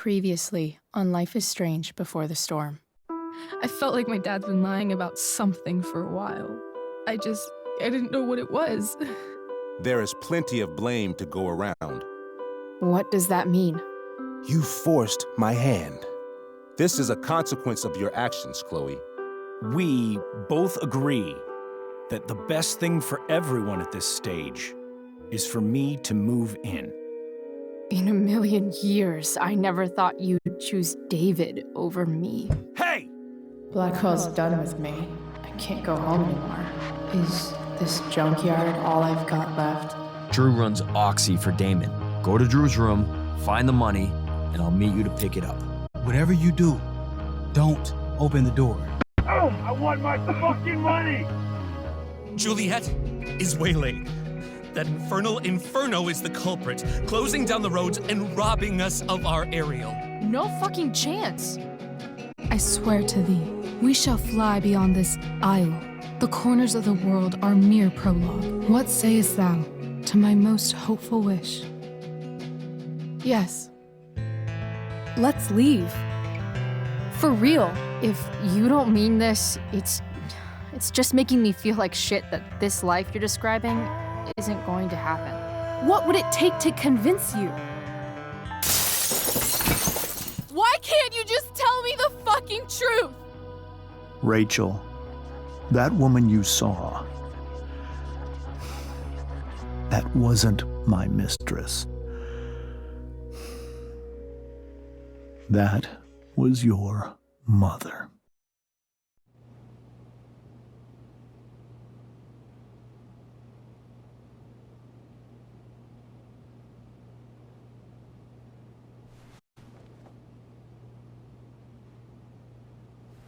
Previously on Life is Strange Before the Storm. I felt like my dad's been lying about something for a while. I didn't know what it was. There is plenty of blame to go around. What does that mean? You forced my hand. This is a consequence of your actions, Chloe. We both agree that the best thing for everyone at this stage is for me to move in. In a million years, I never thought you'd choose David over me. Hey! Blackwell's done with me. I can't go home anymore. Is this junkyard all I've got left? Drew runs Oxy for Damon. Go to Drew's room, find the money, and I'll meet you to pick it up. Whatever you do, don't open the door. Oh, I want my fucking money! Juliet is waylaid. That infernal Inferno is the culprit, closing down the roads and robbing us of our Ariel. No fucking chance. I swear to thee, we shall fly beyond this isle. The corners of the world are mere prologue. What sayest thou to my most hopeful wish? Yes. Let's leave. For real. If you don't mean this, it's just making me feel like shit that this life you're describing isn't going to happen. What would it take to convince you? Why can't you just tell me the fucking truth? Rachel, that woman you saw, that wasn't my mistress. That was your mother.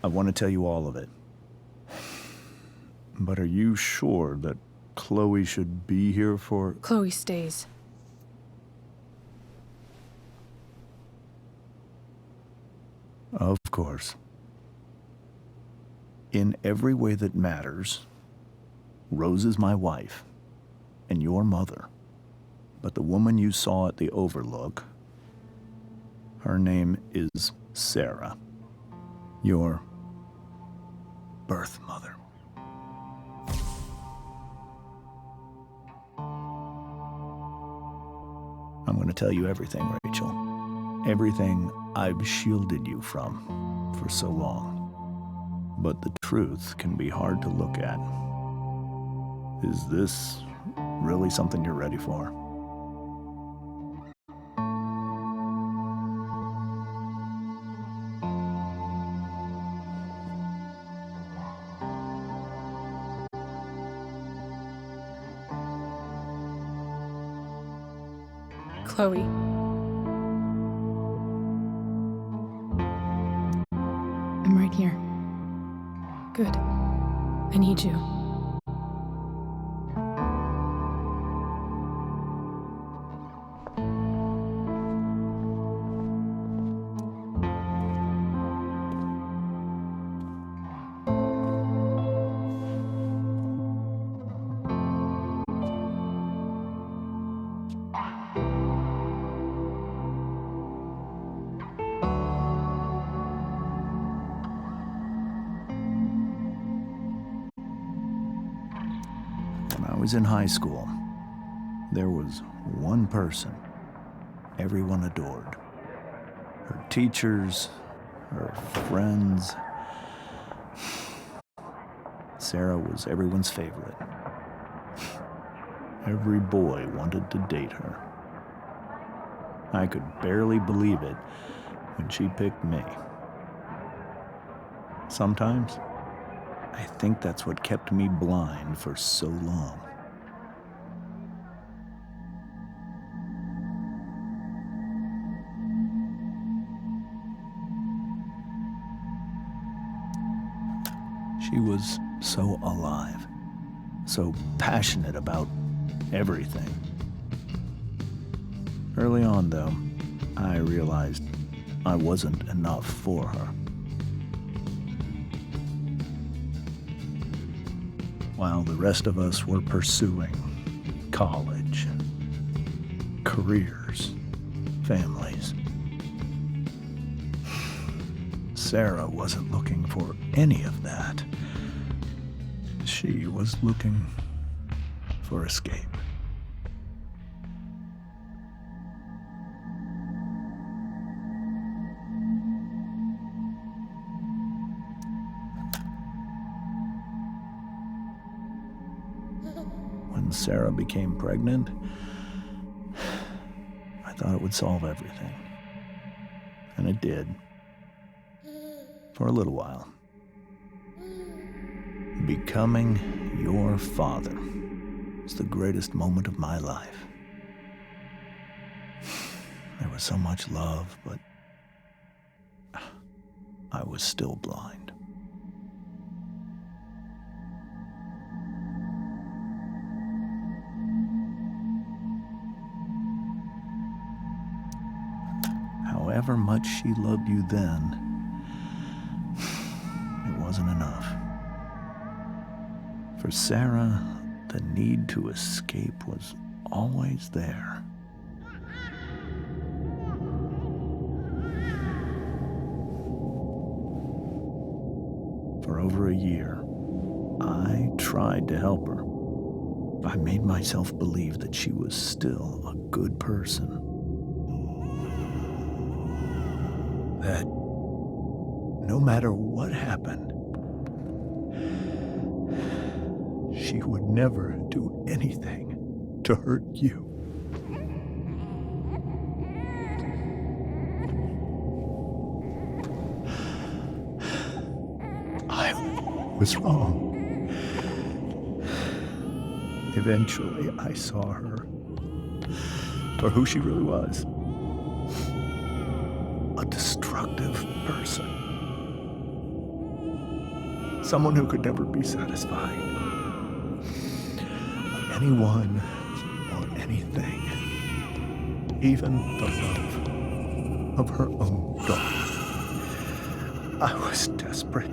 I want to tell you all of it. But are you sure that Chloe should be here for... Chloe stays. Of course. In every way that matters, Rose is my wife and your mother. But the woman you saw at the Overlook, her name is Sarah, your birth mother. I'm going to tell you everything, Rachel. Everything I've shielded you from for so long. But the truth can be hard to look at. Is this really something you're ready for? Chloe. I'm right here. Good. I need you. When I was in high school, there was one person everyone adored. Her teachers, her friends. Sarah was everyone's favorite. Every boy wanted to date her. I could barely believe it when she picked me. Sometimes, I think that's what kept me blind for so long. She was so alive, so passionate about everything. Early on, though, I realized I wasn't enough for her. While the rest of us were pursuing college, careers, families, Sarah wasn't looking for any of that. She was looking for escape. When Sarah became pregnant, I thought it would solve everything. And it did. For a little while. Becoming your father was the greatest moment of my life. There was so much love, but I was still blind. However much she loved you then, it wasn't enough. For Sarah, the need to escape was always there. For over a year, I tried to help her. I made myself believe that she was still a good person. That no matter what happened, she would never do anything to hurt you. I was wrong. Eventually, I saw her for who she really was. A destructive person. Someone who could never be satisfied by anyone or anything. Even the love of her own daughter. I was desperate.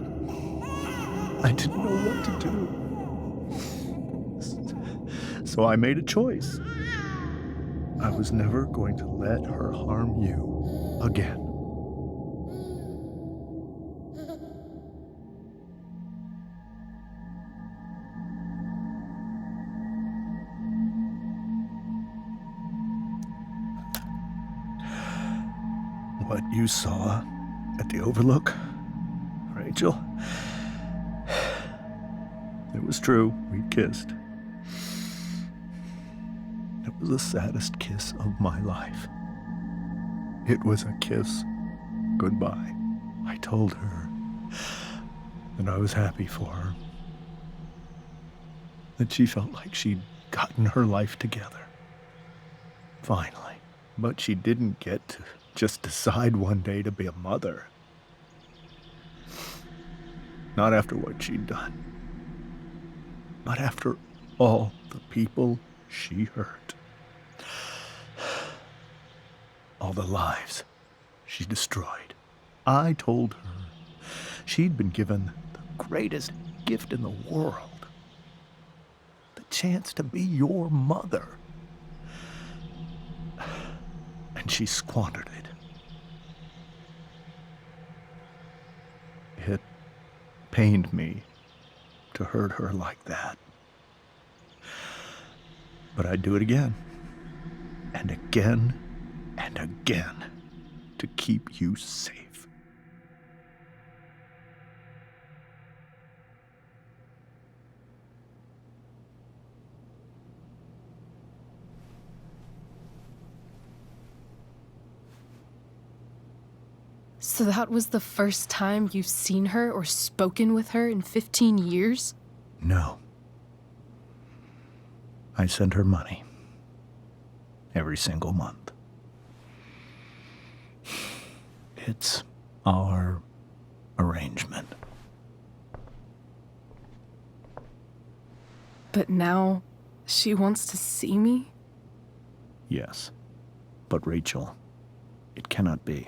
I didn't know what to do. So I made a choice. I was never going to let her harm you again. What you saw at the Overlook, Rachel, it was true. We kissed. It was the saddest kiss of my life. It was a kiss goodbye. I told her that I was happy for her, that she felt like she'd gotten her life together. Finally. But she didn't get to just decide one day to be a mother. Not after what she'd done. Not after all the people she hurt. All the lives she destroyed. I told her she'd been given the greatest gift in the world. The chance to be your mother. And she squandered it. It pained me to hurt her like that. But I'd do it again. And again. And again. To keep you safe. So that was the first time you've seen her or spoken with her in 15 years? No. I sent her money. Every single month. It's our arrangement. But now she wants to see me? Yes. But Rachel, it cannot be.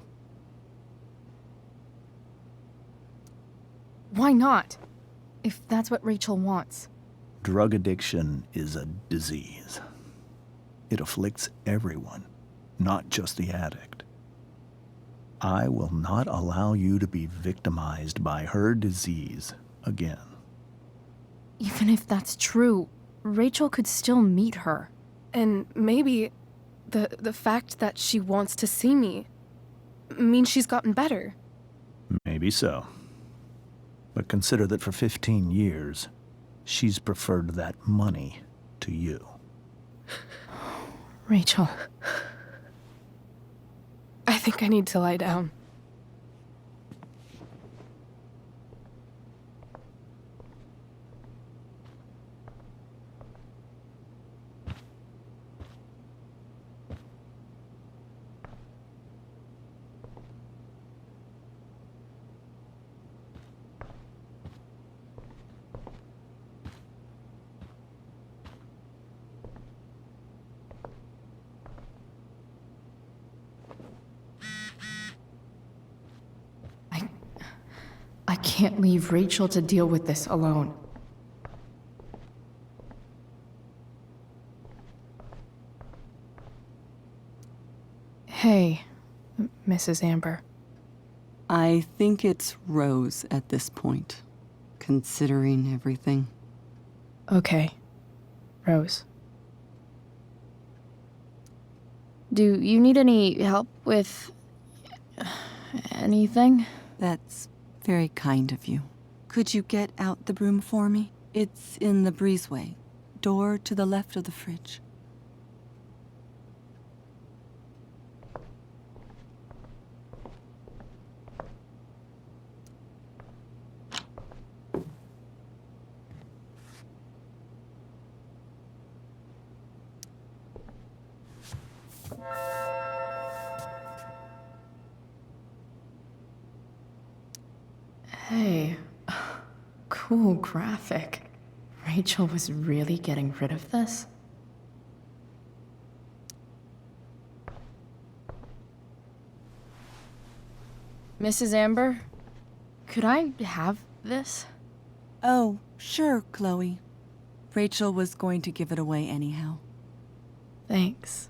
Why not? If that's what Rachel wants. Drug addiction is a disease. It afflicts everyone, not just the addict. I will not allow you to be victimized by her disease again. Even if that's true, Rachel could still meet her. And maybe the fact that she wants to see me means she's gotten better. Maybe so. But consider that for 15 years, she's preferred that money to you. Rachel. I think I need to lie down. I can't leave Rachel to deal with this alone. Hey, Mrs. Amber. I think it's Rose at this point, considering everything. Okay, Rose. Do you need any help with anything? That's very kind of you. Could you get out the broom for me? It's in the breezeway, door to the left of the fridge. Hey, cool graphic. Rachel was really getting rid of this? Mrs. Amber, could I have this? Oh, sure, Chloe. Rachel was going to give it away anyhow. Thanks.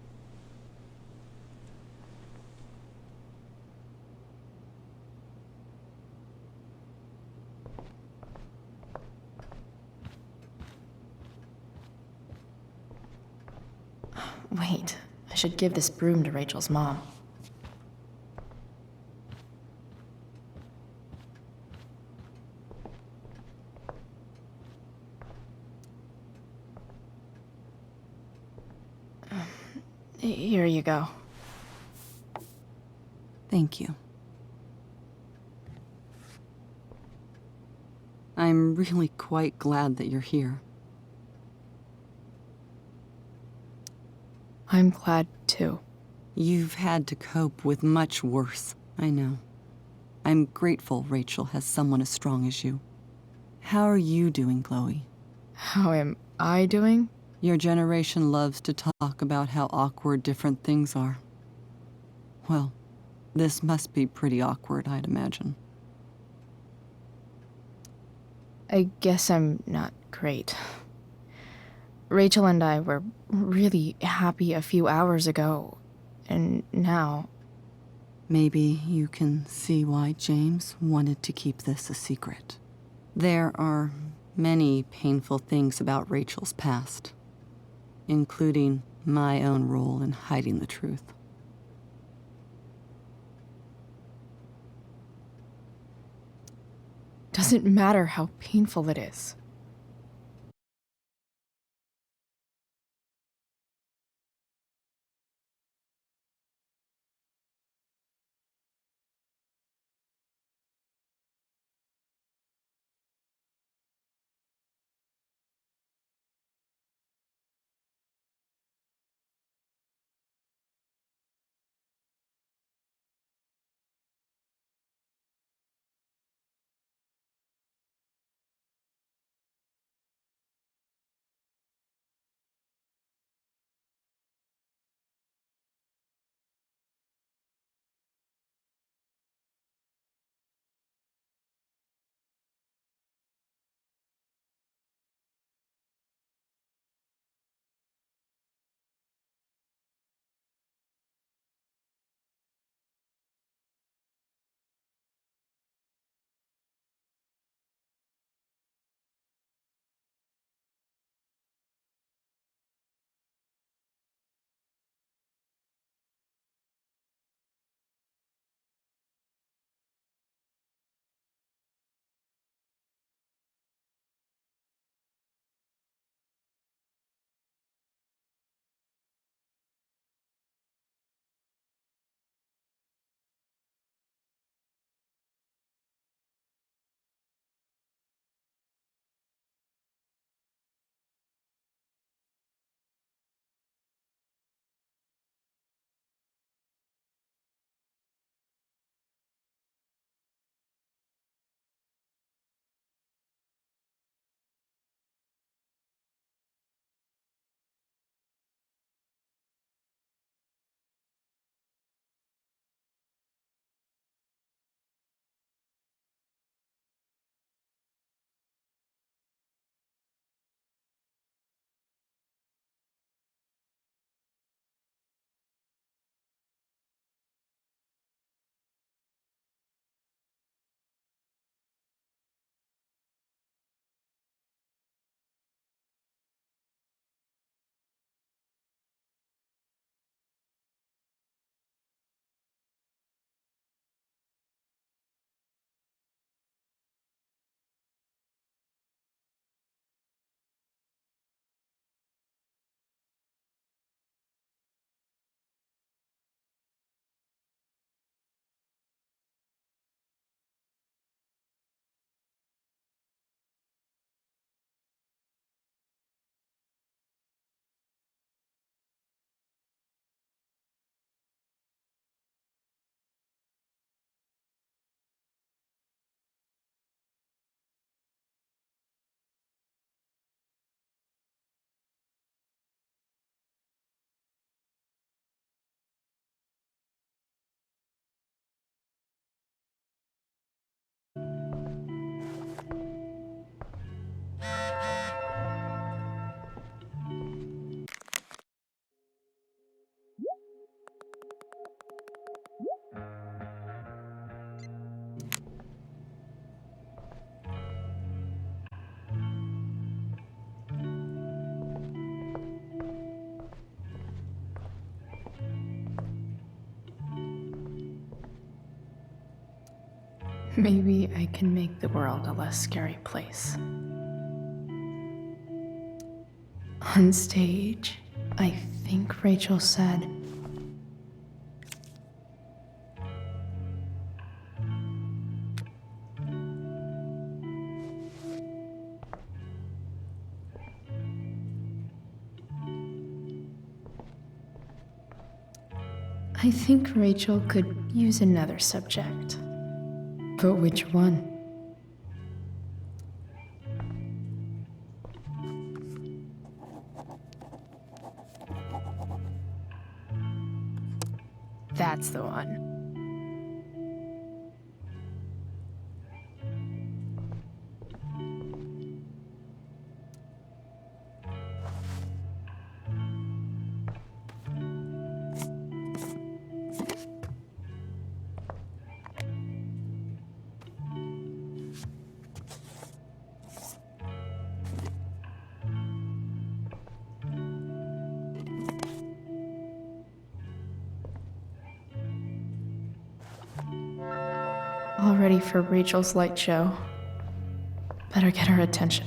Wait, I should give this broom to Rachel's mom. Here you go. Thank you. I'm really quite glad that you're here. I'm glad too. You've had to cope with much worse, I know. I'm grateful Rachel has someone as strong as you. How are you doing, Chloe? How am I doing? Your generation loves to talk about how awkward different things are. Well, this must be pretty awkward, I'd imagine. I guess I'm not great. Rachel and I were really happy a few hours ago, and now... Maybe you can see why James wanted to keep this a secret. There are many painful things about Rachel's past, including my own role in hiding the truth. Doesn't matter how painful it is. Maybe I can make the world a less scary place. On stage, I think Rachel said, I think Rachel could use another subject. But which one? That's the one. All ready for Rachel's light show. Better get her attention.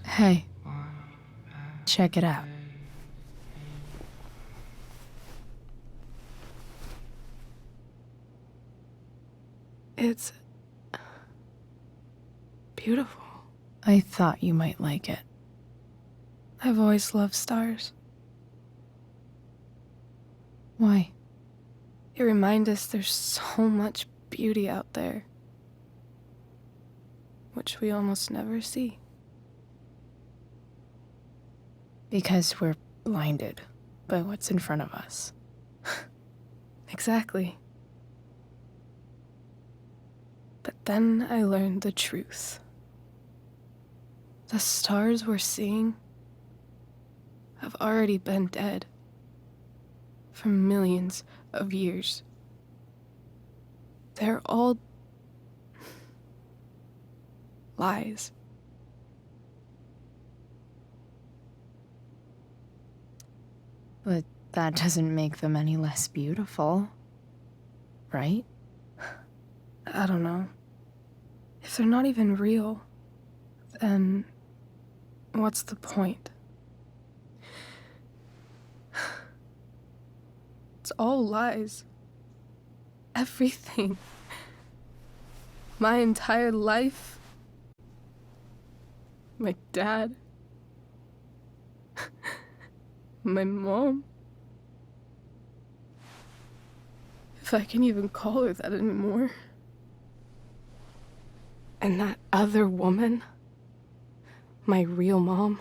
Hey, check it out. It's beautiful. I thought you might like it. I've always loved stars. Why? They remind us there's so much beauty out there, which we almost never see. Because we're blinded by what's in front of us. Exactly. But then I learned the truth. The stars we're seeing have already been dead for millions of years. They're all lies. But that doesn't make them any less beautiful, right? I don't know. If they're not even real, then what's the point? It's all lies. Everything. My entire life. My dad. My mom. If I can even call her that anymore. And that other woman, my real mom,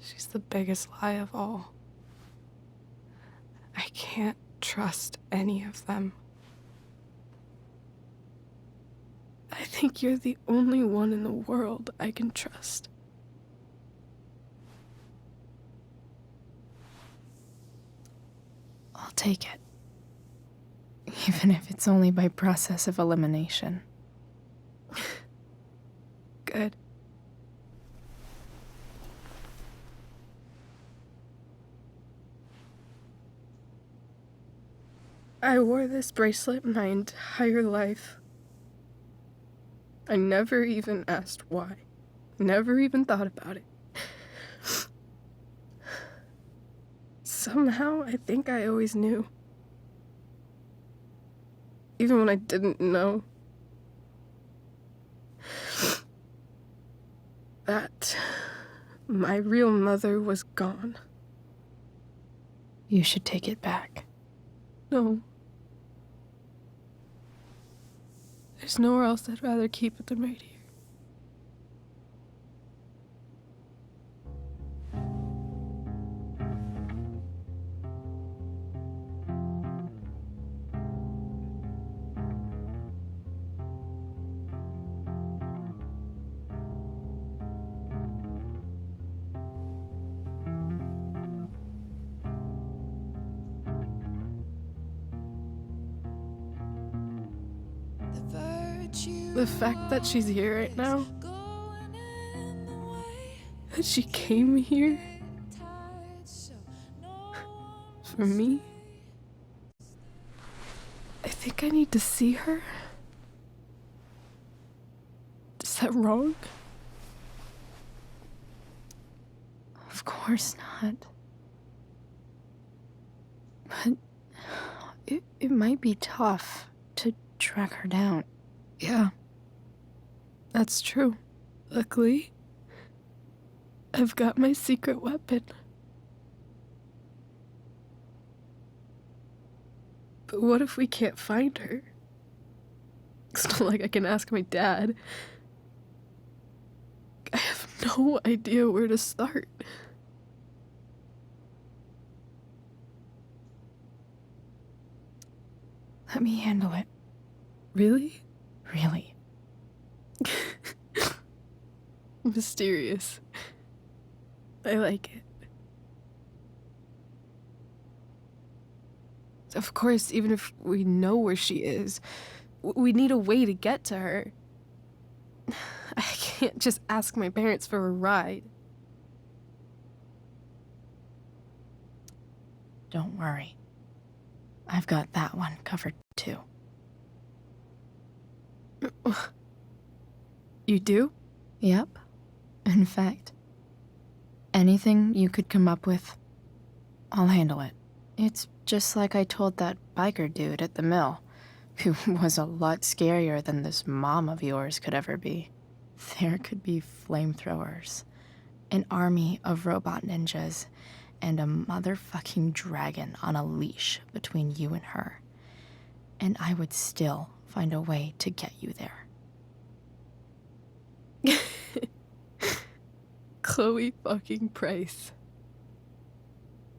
she's the biggest lie of all. I can't trust any of them. I think you're the only one in the world I can trust. I'll take it. Even if it's only by process of elimination. Good. I wore this bracelet my entire life. I never even asked why. Never even thought about it. Somehow, I think I always knew. Even when I didn't know. That my real mother was gone. You should take it back. No. There's nowhere else I'd rather keep it than right here. The fact that she's here right now, that she came here for me, I think I need to see her. Is that wrong? Of course not. But it might be tough to track her down. Yeah, that's true. Luckily, I've got my secret weapon. But what if we can't find her? It's not like I can ask my dad. I have no idea where to start. Let me handle it. Really? Really. Mysterious. I like it. Of course, even if we know where she is, we need a way to get to her. I can't just ask my parents for a ride. Don't worry. I've got that one covered too. You do? Yep. In fact, anything you could come up with, I'll handle it. It's just like I told that biker dude at the mill, who was a lot scarier than this mom of yours could ever be. There could be flamethrowers, an army of robot ninjas, and a motherfucking dragon on a leash between you and her. And I would still find a way to get you there. Chloe fucking Price.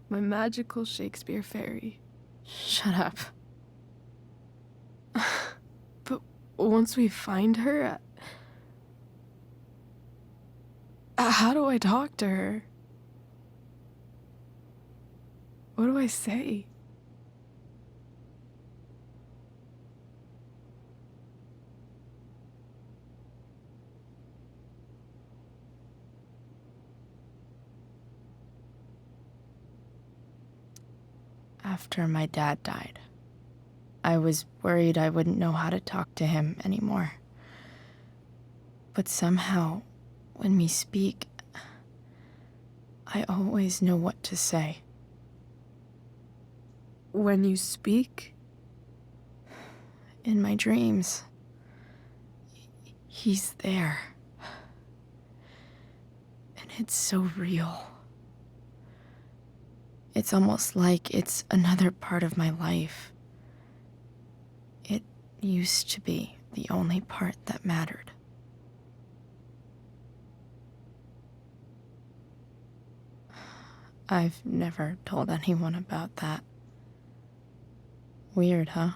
My magical Shakespeare fairy. Shut up. But once we find her, how do I talk to her? What do I say? After my dad died, I was worried I wouldn't know how to talk to him anymore. But somehow, when we speak, I always know what to say. When you speak? In my dreams, he's there. And it's so real. It's almost like it's another part of my life. It used to be the only part that mattered. I've never told anyone about that. Weird, huh?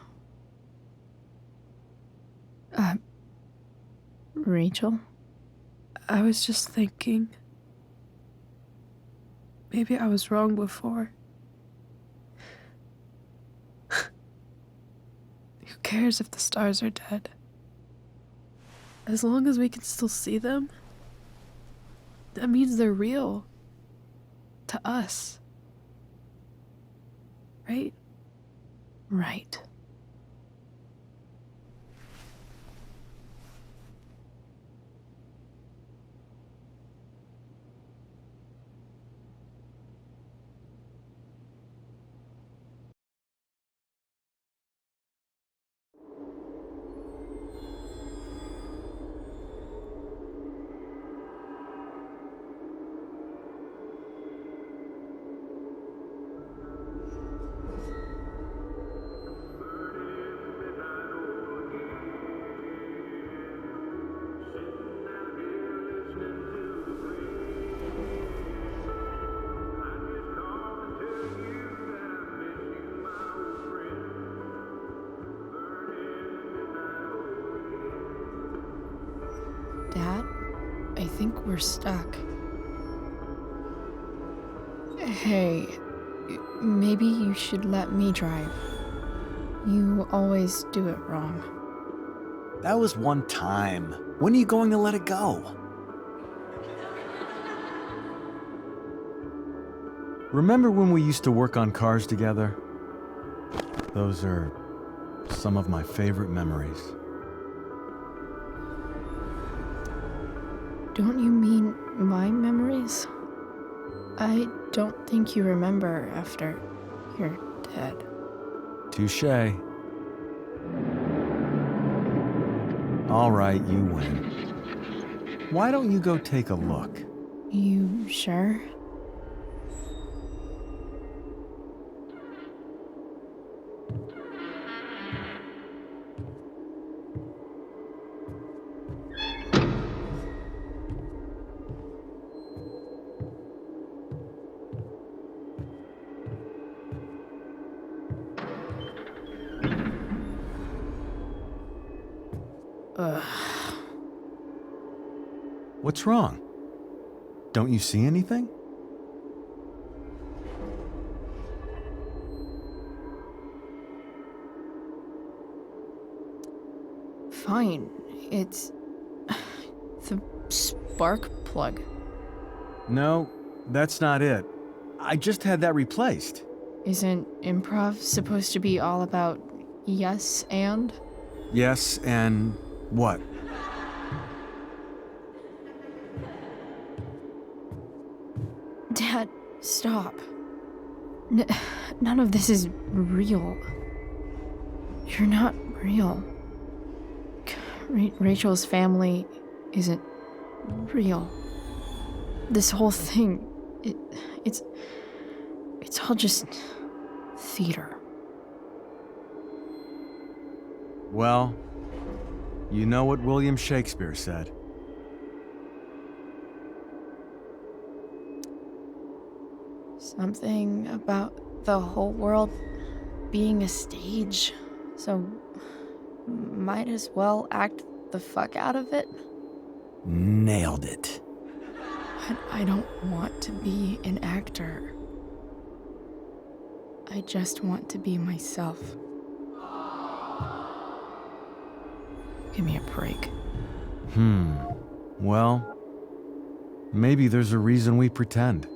Rachel? I was just thinking. Maybe I was wrong before. Who cares if the stars are dead? As long as we can still see them, that means they're real. To us. Right? Right. Dad, I think we're stuck. Hey, maybe you should let me drive. You always do it wrong. That was one time. When are you going to let it go? Remember when we used to work on cars together? Those are some of my favorite memories. Don't you mean my memories? I don't think you remember after you're dead. Touché. All right, you win. Why don't you go take a look? You sure? Ugh. What's wrong? Don't you see anything? Fine. It's the spark plug. No, that's not it. I just had that replaced. Isn't improv supposed to be all about yes and? Yes, and what? Dad, stop. None of this is real. You're not real. Rachel's family isn't real. This whole thing, it's all just theater. Well, you know what William Shakespeare said. Something about the whole world being a stage, so might as well act the fuck out of it. Nailed it. But I don't want to be an actor. I just want to be myself. Give me a break. Well, maybe there's a reason we pretend.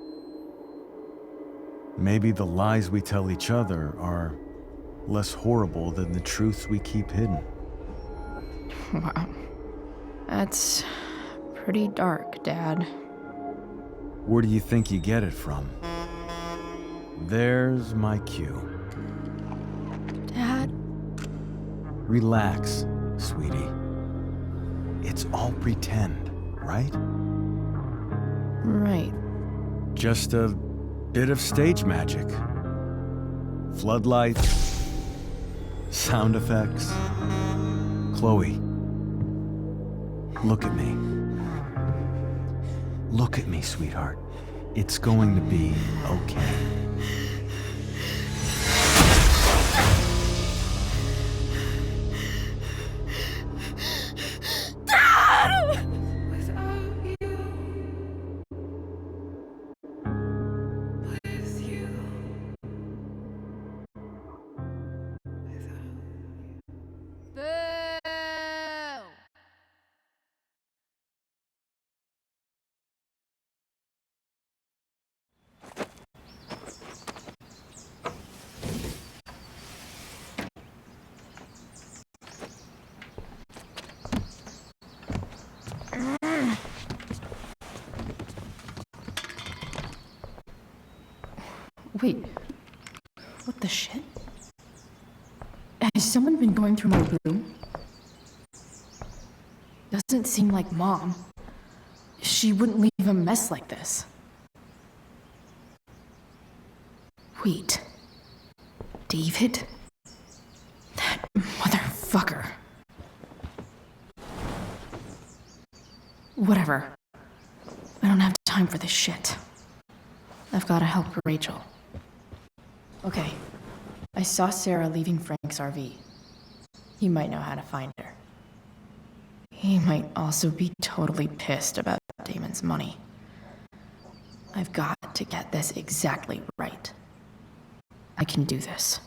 Maybe the lies we tell each other are less horrible than the truths we keep hidden. Wow. That's pretty dark, Dad. Where do you think you get it from? There's my cue. Dad? Relax, sweetie. It's all pretend, right? Right. Just a bit of stage magic. Floodlights, sound effects. Chloe, look at me. Look at me, sweetheart. It's going to be okay. Wait, what the shit? Has someone been going through my room? Doesn't seem like Mom. She wouldn't leave a mess like this. Wait, David? That motherfucker. Whatever. I don't have time for this shit. I've gotta help Rachel. Okay, I saw Sarah leaving Frank's RV. He might know how to find her. He might also be totally pissed about Damon's money. I've got to get this exactly right. I can do this.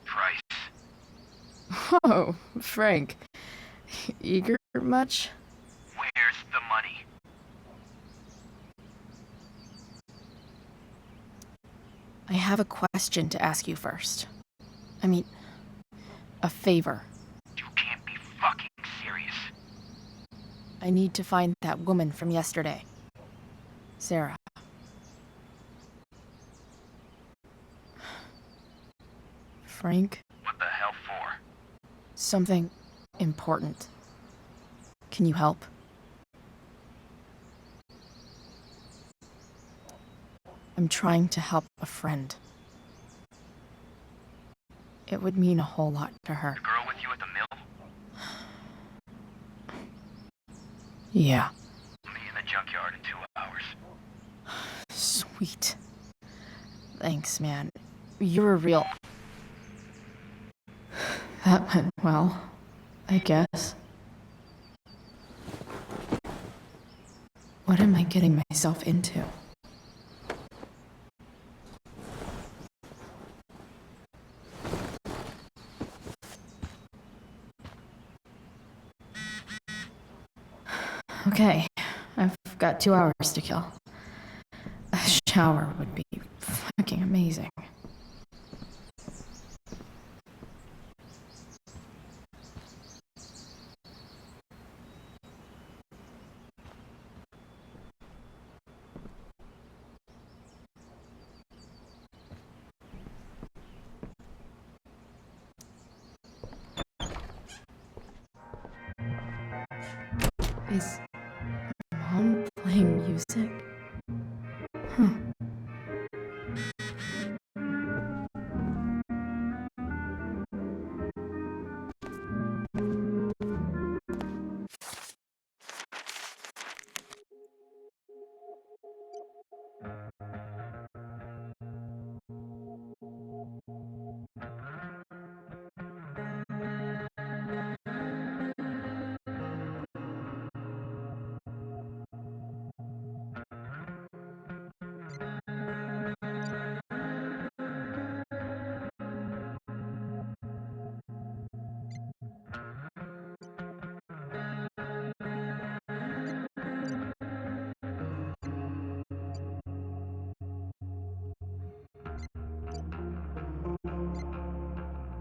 Price, Oh, Frank. Eager much? Where's the money? I have a question to ask you first. I mean, a favor. You can't be fucking serious. I need to find that woman from yesterday. Sarah. Frank? What the hell for? Something important. Can you help? I'm trying to help a friend. It would mean a whole lot to her. The girl with you at the mill? Yeah. Meet me in the junkyard in 2 hours. Sweet. Thanks, man. You're a real... That went well, I guess. What am I getting myself into? Okay, I've got 2 hours to kill. A shower would be fucking amazing. Is Mom playing music? Huh.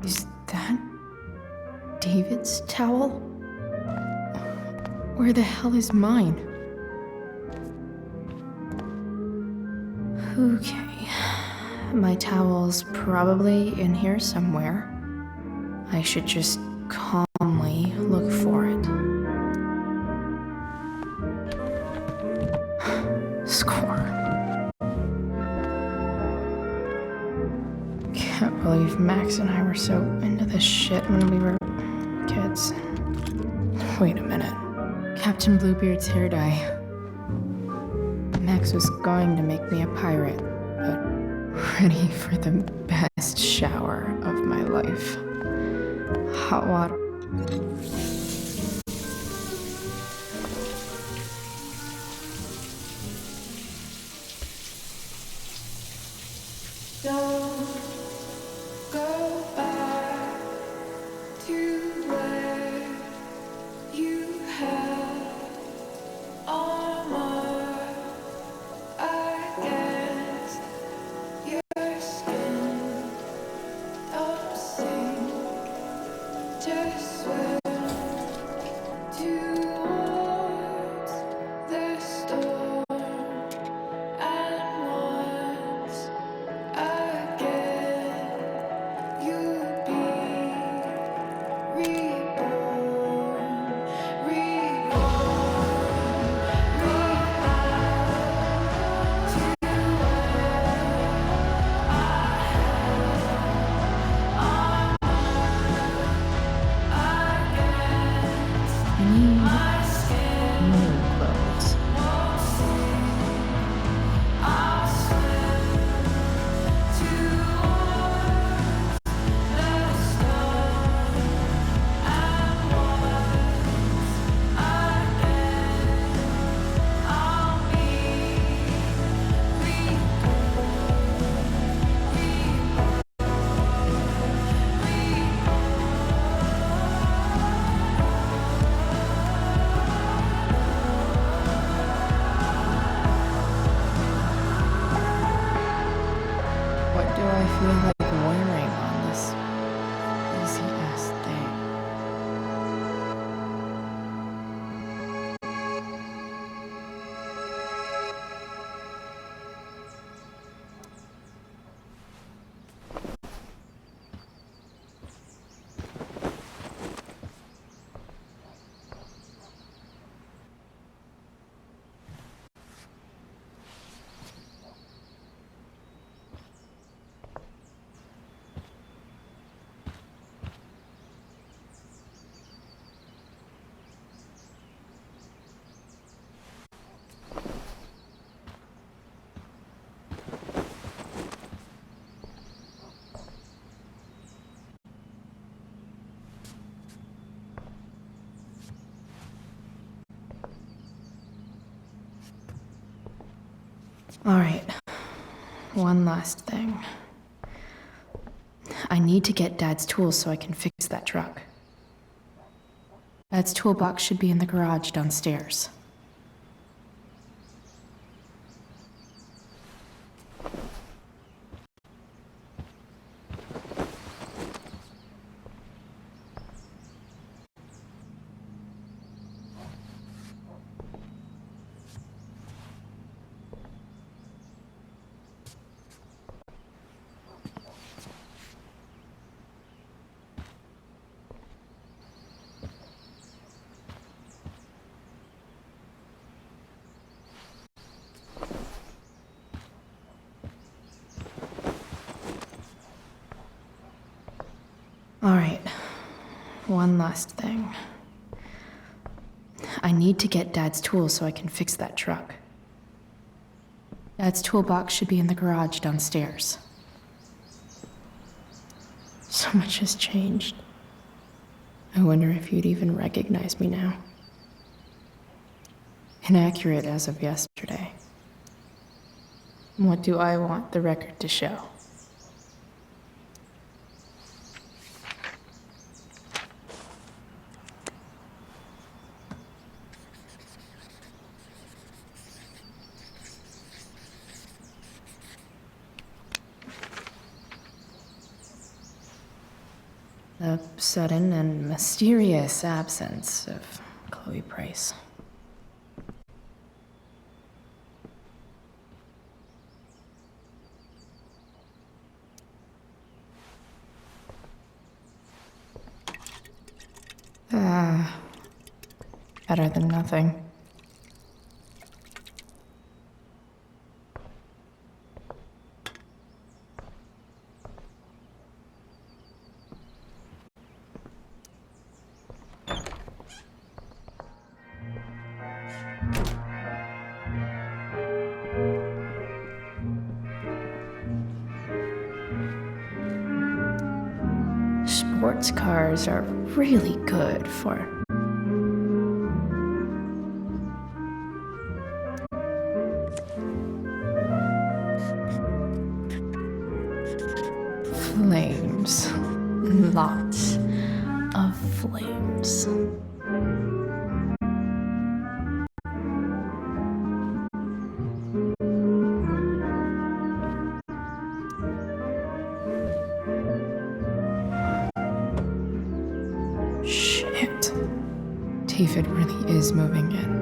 Is that David's towel? Where the hell is mine? Okay. My towel's probably in here somewhere. I should just calmly look for it. Score. Can't believe Max and I were so into this shit when we were kids. Wait a minute. Captain Bluebeard's hair dye. Max was going to make me a pirate, but ready for the best shower of my life. Hot water. Don't go back to where you had armor against your skin. Don't sing, just swim. do I feel like wearing on this easy-ass thing? All right, one last thing. I need to get Dad's tools so I can fix that truck. Dad's toolbox should be in the garage downstairs. All right, one last thing. I need to get Dad's tools so I can fix that truck. Dad's toolbox should be in the garage downstairs. So much has changed. I wonder if you'd even recognize me now. Inaccurate as of yesterday. What do I want the record to show? The sudden and mysterious absence of Chloe Price. Better than nothing. Sports cars are really good for flames. Lots of flames. Shit. David really is moving in.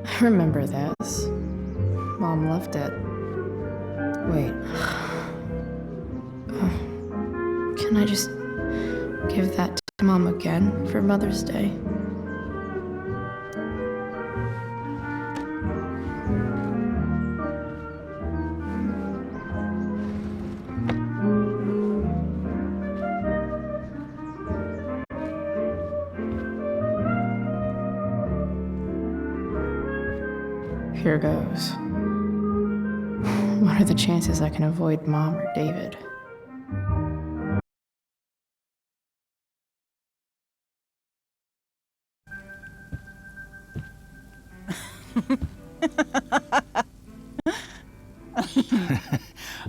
I remember this. Mom loved it. Wait. Can I just give that to Mom again for Mother's Day? Here goes. What are the chances I can avoid Mom or David?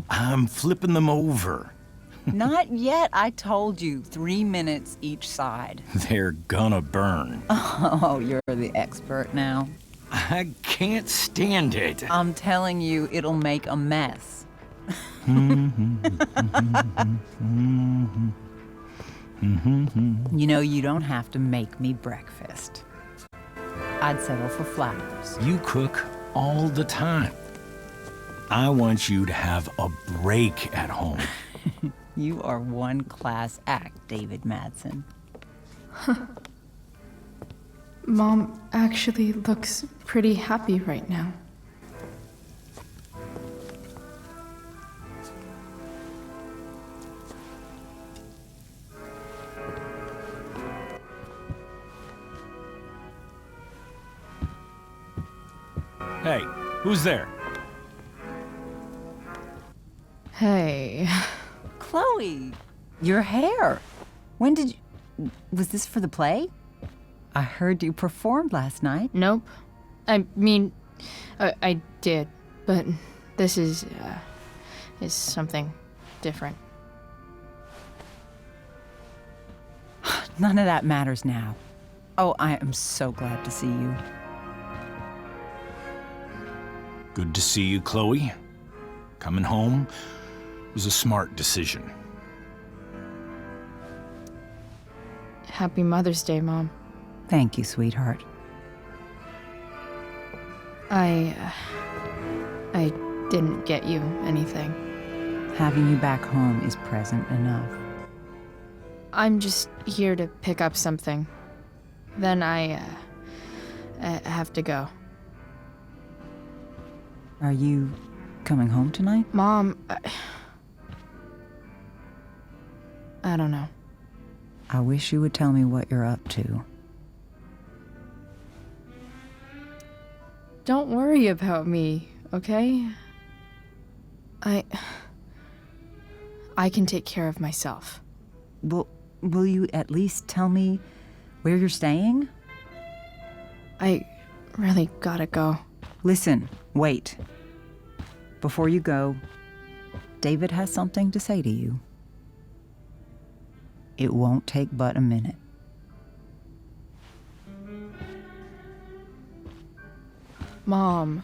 I'm flipping them over. Not yet. I told you, 3 minutes each side. They're gonna burn. Oh, you're the expert now. I can't stand it. I'm telling you, it'll make a mess. You know, you don't have to make me breakfast. I'd settle for flowers. You cook all the time. I want you to have a break at home. You are one class act, David Madsen. Mom actually looks pretty happy right now. Hey, who's there? Hey. Chloe, your hair. When did you... Was this for the play? I heard you performed last night. Nope. I mean, I did, but this is something different. None of that matters now. Oh, I am so glad to see you. Good to see you, Chloe. Coming home was a smart decision. Happy Mother's Day, Mom. Thank you, sweetheart. I didn't get you anything. Having you back home is present enough. I'm just here to pick up something. Then I have to go. Are you coming home tonight? Mom, I don't know. I wish you would tell me what you're up to. Don't worry about me, okay? I can take care of myself. Will you at least tell me where you're staying? I really gotta go. Listen, wait. Before you go, David has something to say to you. It won't take but a minute. Mom.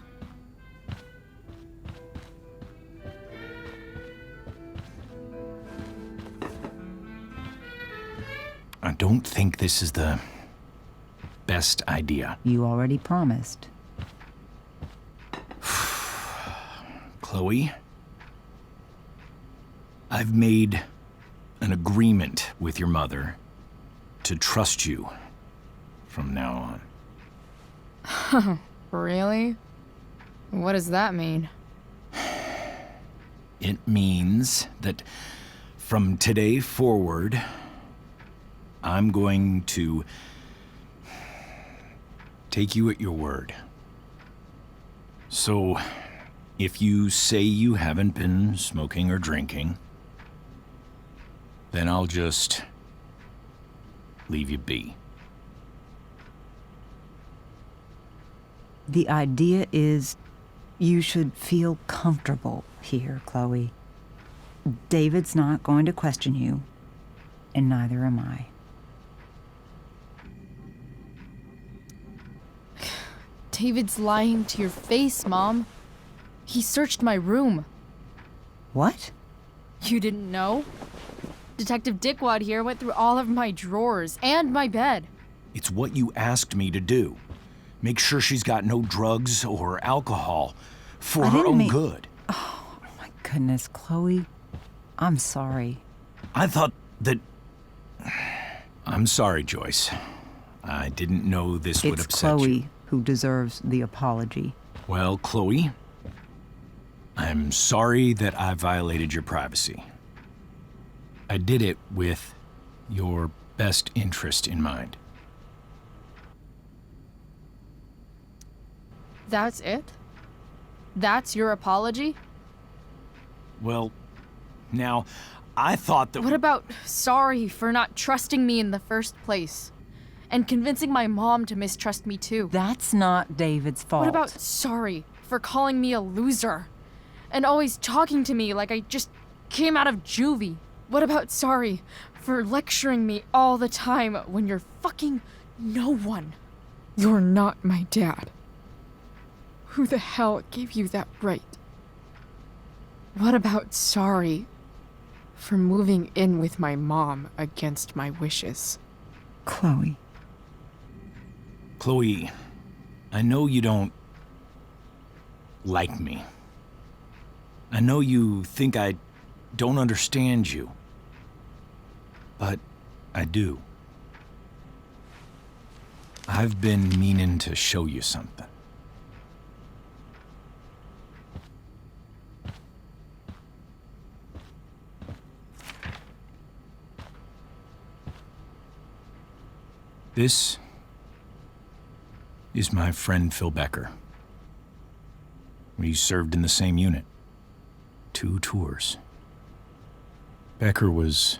I don't think this is the best idea. You already promised. Chloe, I've made an agreement with your mother to trust you from now on. Really? What does that mean? It means that from today forward, I'm going to take you at your word. So, if you say you haven't been smoking or drinking, then I'll just leave you be. The idea is you should feel comfortable here, Chloe. David's not going to question you, and neither am I. David's lying to your face, Mom. He searched my room. What? You didn't know? Detective Dickwad here went through all of my drawers and my bed. It's what you asked me to do. Make sure she's got no drugs or alcohol for her own good. Oh, my goodness, Chloe. I'm sorry. I thought that... I'm sorry, Joyce. I didn't know this would upset you. It's Chloe who deserves the apology. Well, Chloe, I'm sorry that I violated your privacy. I did it with your best interest in mind. That's it? That's your apology? Well, now, I thought that... What about sorry for not trusting me in the first place? And convincing my mom to mistrust me too? That's not David's fault. What about sorry for calling me a loser? And always talking to me like I just came out of juvie? What about sorry for lecturing me all the time when you're fucking no one? You're not my dad. Who the hell gave you that right? What about sorry for moving in with my mom against my wishes? Chloe. Chloe, I know you don't like me. I know you think I don't understand you. But I do. I've been meaning to show you something. This is my friend Phil Becker. We served in the same unit. 2 tours. Becker was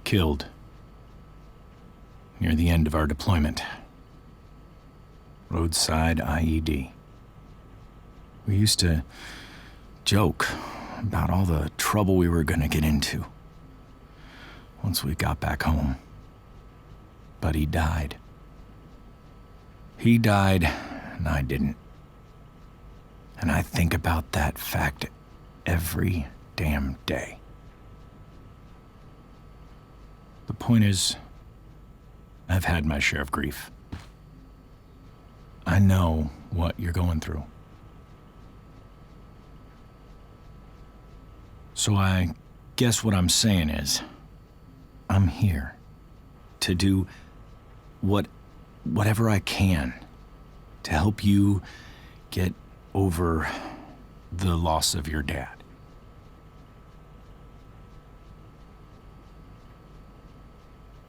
killed near the end of our deployment. Roadside IED. We used to joke about all the trouble we were gonna get into once we got back home. But he died. He died, and I didn't. And I think about that fact every damn day. The point is, I've had my share of grief. I know what you're going through. So I guess what I'm saying is, I'm here to do whatever I can to help you get over the loss of your dad.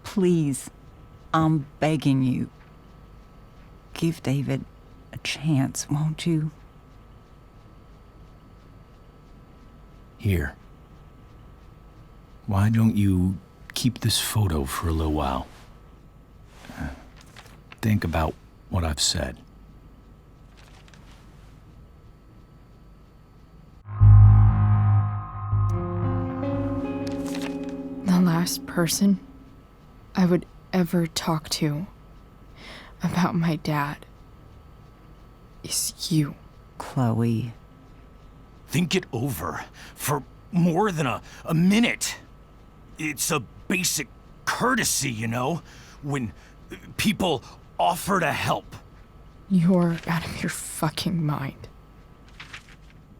Please, I'm begging you. Give David a chance, won't you? Here. Why don't you keep this photo for a little while? Think about what I've said. The last person I would ever talk to about my dad is you. Chloe. Think it over for more than a minute. It's a basic courtesy, you know, when people offer to help. You're out of your fucking mind.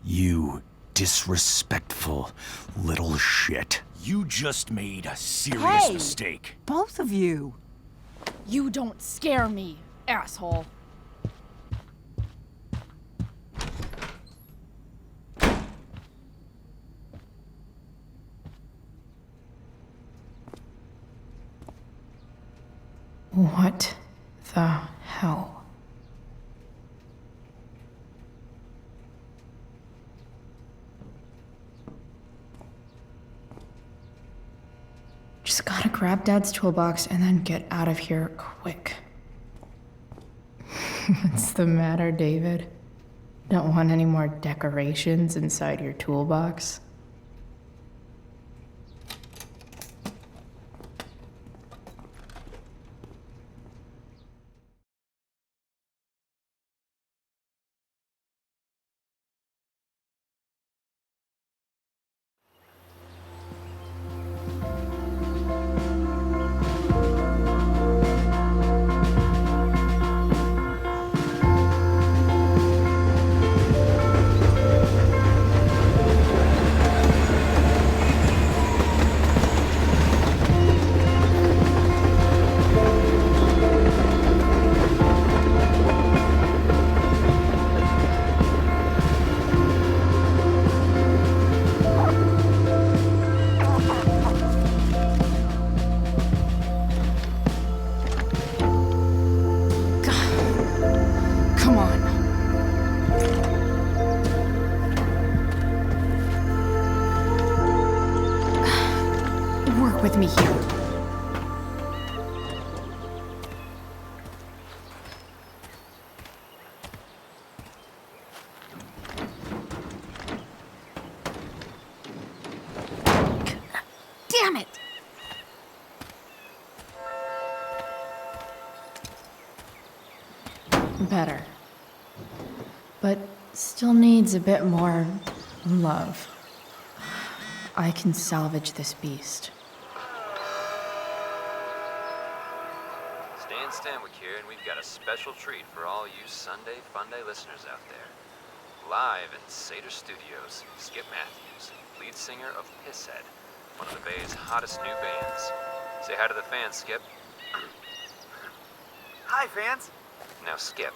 You disrespectful little shit. You just made a serious mistake. Both of you. You don't scare me, asshole. What the hell? Just gotta grab Dad's toolbox and then get out of here quick. What's the matter, David? Don't want any more decorations inside your toolbox? With me here. Damn it! Better. but still needs a bit more love. I can salvage this beast. Stan Stanwyck here, and we've got a special treat for all you Sunday Funday listeners out there. Live in Seder Studios, Skip Matthews, lead singer of Pisshead, one of the Bay's hottest new bands. Say hi to the fans, Skip. Hi, fans. Now, Skip,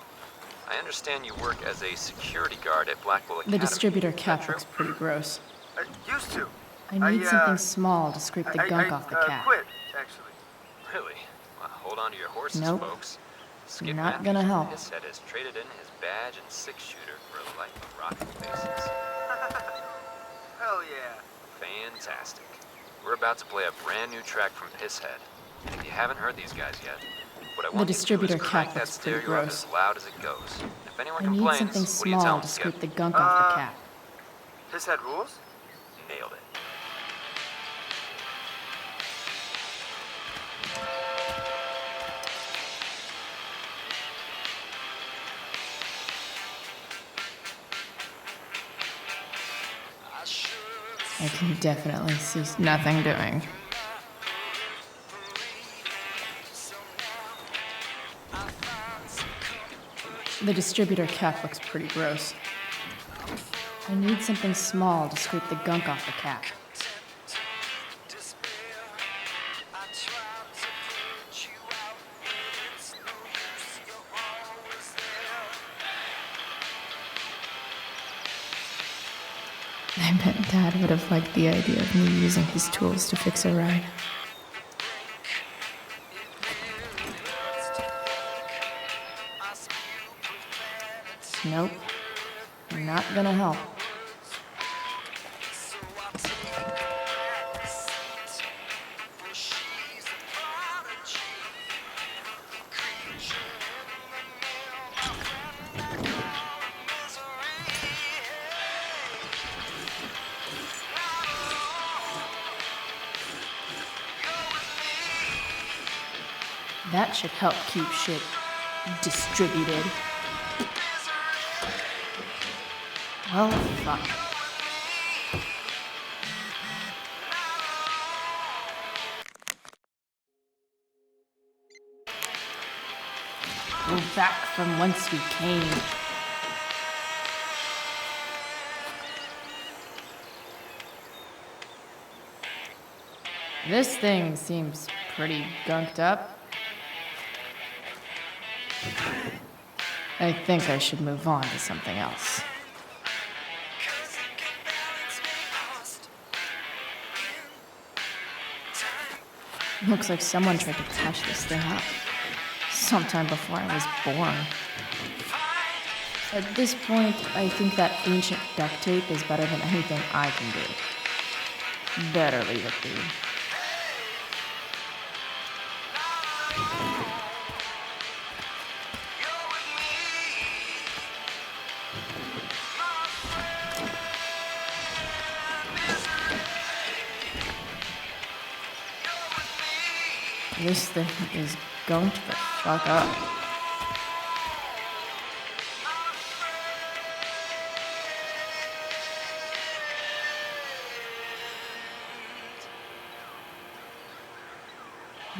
I understand you work as a security guard at Blackwell Academy. The distributor Is that cap true? looks pretty gross. Used to. I need something small to scrape the gunk off the cap. Quit, actually. Really? Well, hold on to your horses, Nope. folks. Skip Not Matthews gonna from help. Pisshead has traded in his badge and six-shooter for a life of rocking bases. Hell yeah. Fantastic. We're about to play a brand new track from Pisshead. If you haven't heard these guys yet, what I want you to do distributor is crank cap that looks pretty stereo up gross. as loud as it goes. If anyone I need complains, something what do you tell small them, to Skip? scrape the gunk off the cap. Pisshead rules? Nailed it. I can definitely see nothing doing. The distributor cap looks pretty gross. I need something small to scrape the gunk off the cap. I bet Dad would have liked the idea of me using his tools to fix a ride. Nope. Not gonna help. That should help keep shit distributed. Well, fuck. We're back from whence we came. This thing seems pretty gunked up. I think I should move on to something else. Looks like someone tried to patch this thing up sometime before I was born. At this point, I think that ancient duct tape is better than anything I can do. Better leave it be. This thing is going to the fuck up.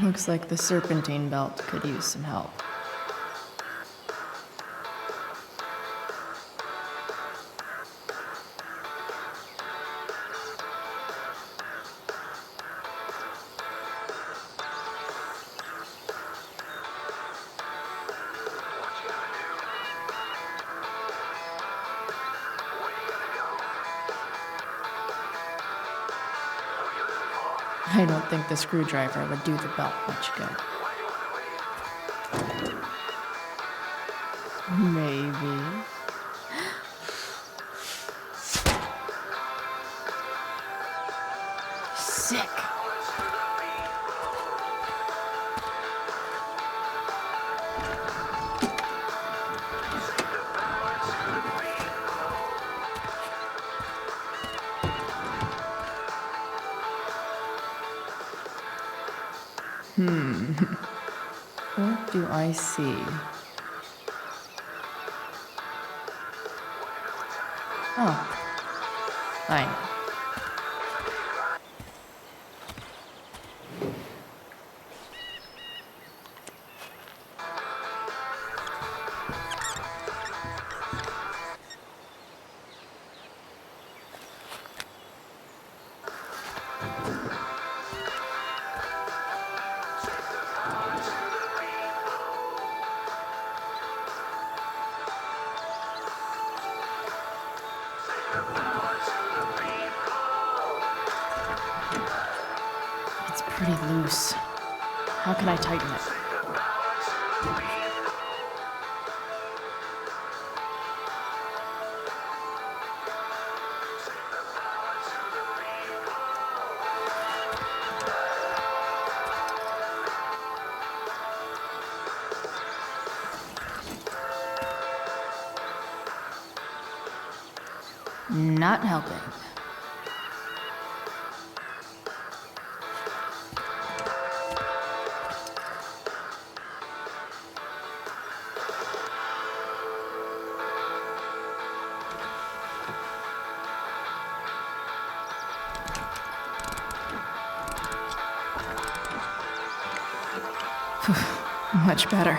Looks like the serpentine belt could use some help. I don't think the screwdriver would do the belt much good. Maybe. Sick. What do I see? Oh. I know. It's pretty loose. How can I tighten it? Not helping. Much better.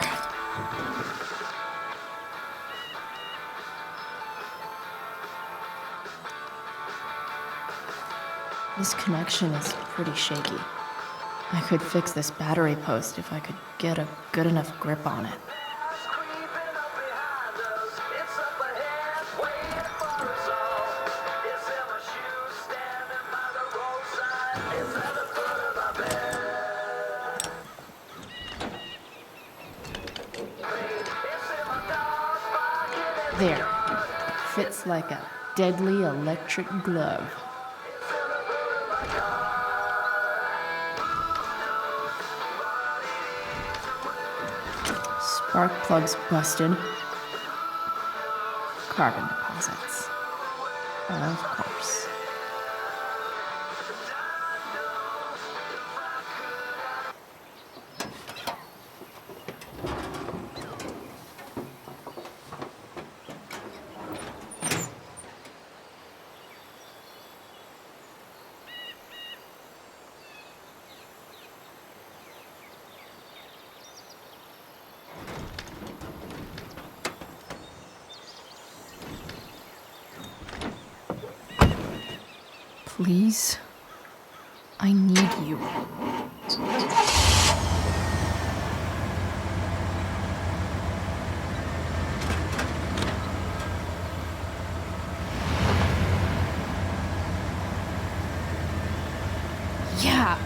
This connection is pretty shaky. I could fix this battery post if I could get a good enough grip on it. There. Fits like a deadly electric glove. Spark plugs busted. Carbon deposits. Of course. Please, I need you. Yeah.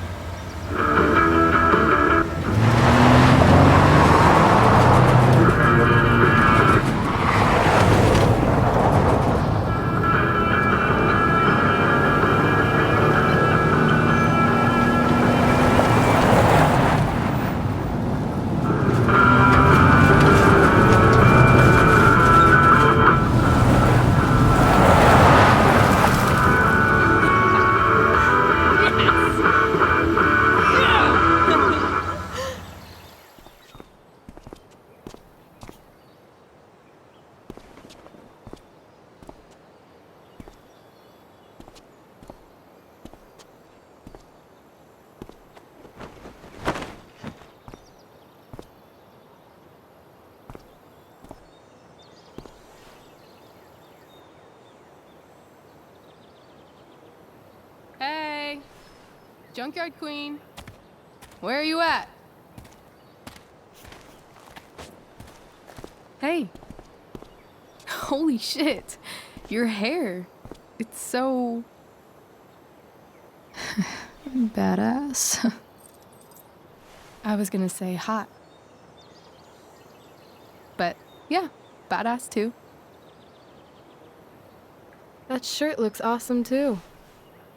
Hey, Junkyard Queen, where are you at? Hey, holy shit, your hair, it's so Badass. I was gonna say hot, but yeah, badass too. That shirt looks awesome too,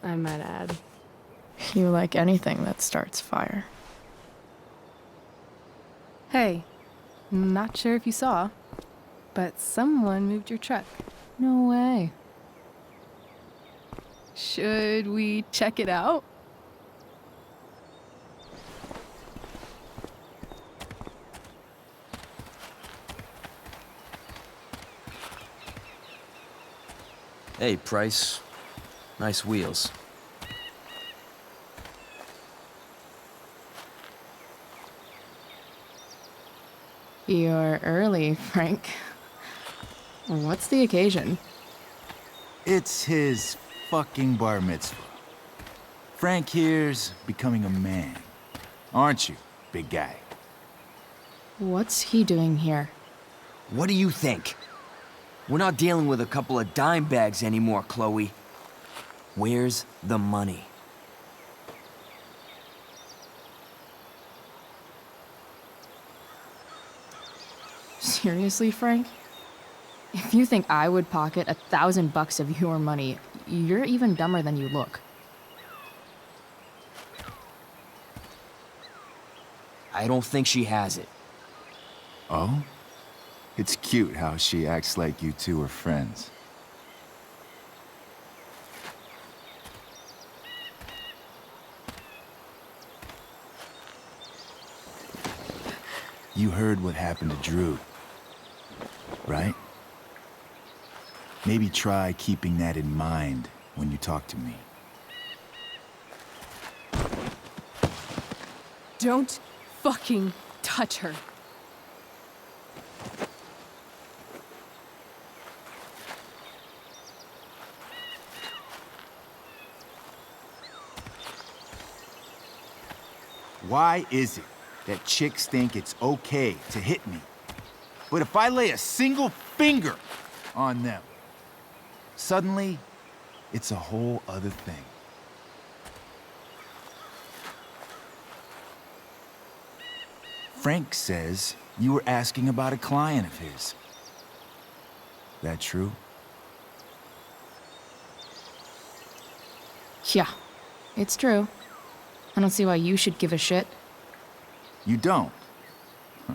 I might add. You like anything that starts fire. Hey, not sure if you saw, but someone moved your truck. No way. Should we check it out? Hey, Price. Nice wheels. You're early, Frank. What's the occasion? It's his fucking bar mitzvah. Frank here's becoming a man. Aren't you, big guy? What's he doing here? What do you think? We're not dealing with a couple of dime bags anymore, Chloe. Where's the money? Seriously, Frank? If you think I would pocket $1,000 of your money, you're even dumber than you look. I don't think she has it. Oh? It's cute how she acts like you two are friends. You heard what happened to Drew, right? Maybe try keeping that in mind when you talk to me. Don't fucking touch her. Why is it that chicks think it's okay to hit me? But if I lay a single finger on them, suddenly it's a whole other thing. Frank says you were asking about a client of his. That true? Yeah, it's true. I don't see why you should give a shit. You don't? Huh.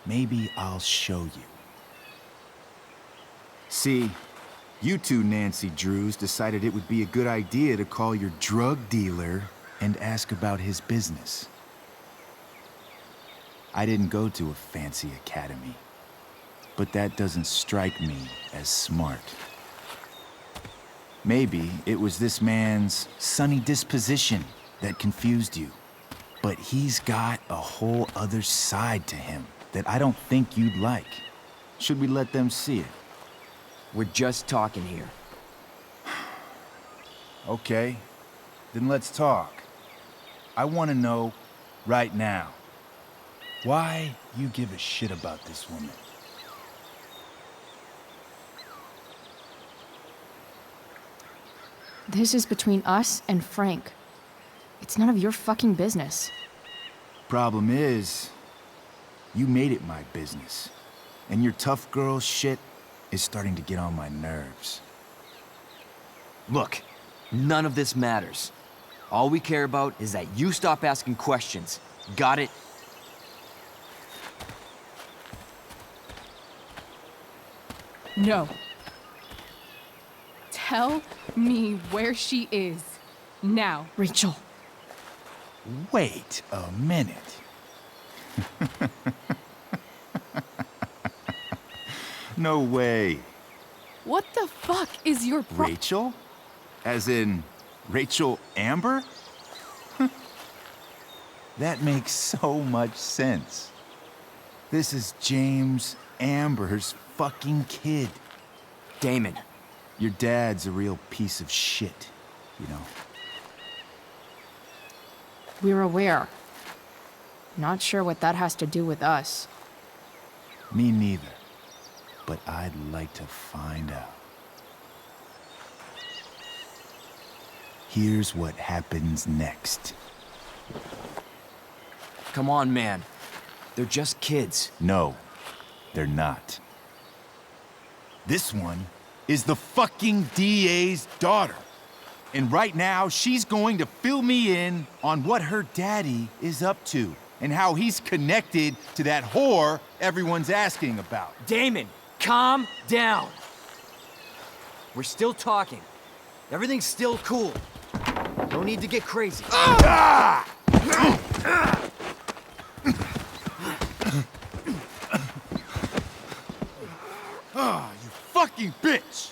Maybe I'll show you. See, you two Nancy Drews decided it would be a good idea to call your drug dealer and ask about his business. I didn't go to a fancy academy, but that doesn't strike me as smart. Maybe it was this man's sunny disposition that confused you. But he's got a whole other side to him that I don't think you'd like. Should we let them see it? We're just talking here. Okay, then let's talk. I want to know right now why you give a shit about this woman. This is between us and Frank. It's none of your fucking business. Problem is, you made it my business. And your tough girl shit is starting to get on my nerves. Look, none of this matters. All we care about is that you stop asking questions. Got it? No. Tell me where she is. Now. Rachel. Wait a minute. No way. What the fuck is your Rachel? As in, Rachel Amber? That makes so much sense. This is James Amber's fucking kid. Damon. Your dad's a real piece of shit, you know. We're aware. Not sure what that has to do with us. Me neither. But I'd like to find out. Here's what happens next. Come on, man. They're just kids. No, they're not. This one is the fucking DA's daughter. And right now, she's going to fill me in on what her daddy is up to and how he's connected to that whore everyone's asking about. Damon, calm down. We're still talking. Everything's still cool. No need to get crazy. Ah! Ah, you fucking bitch!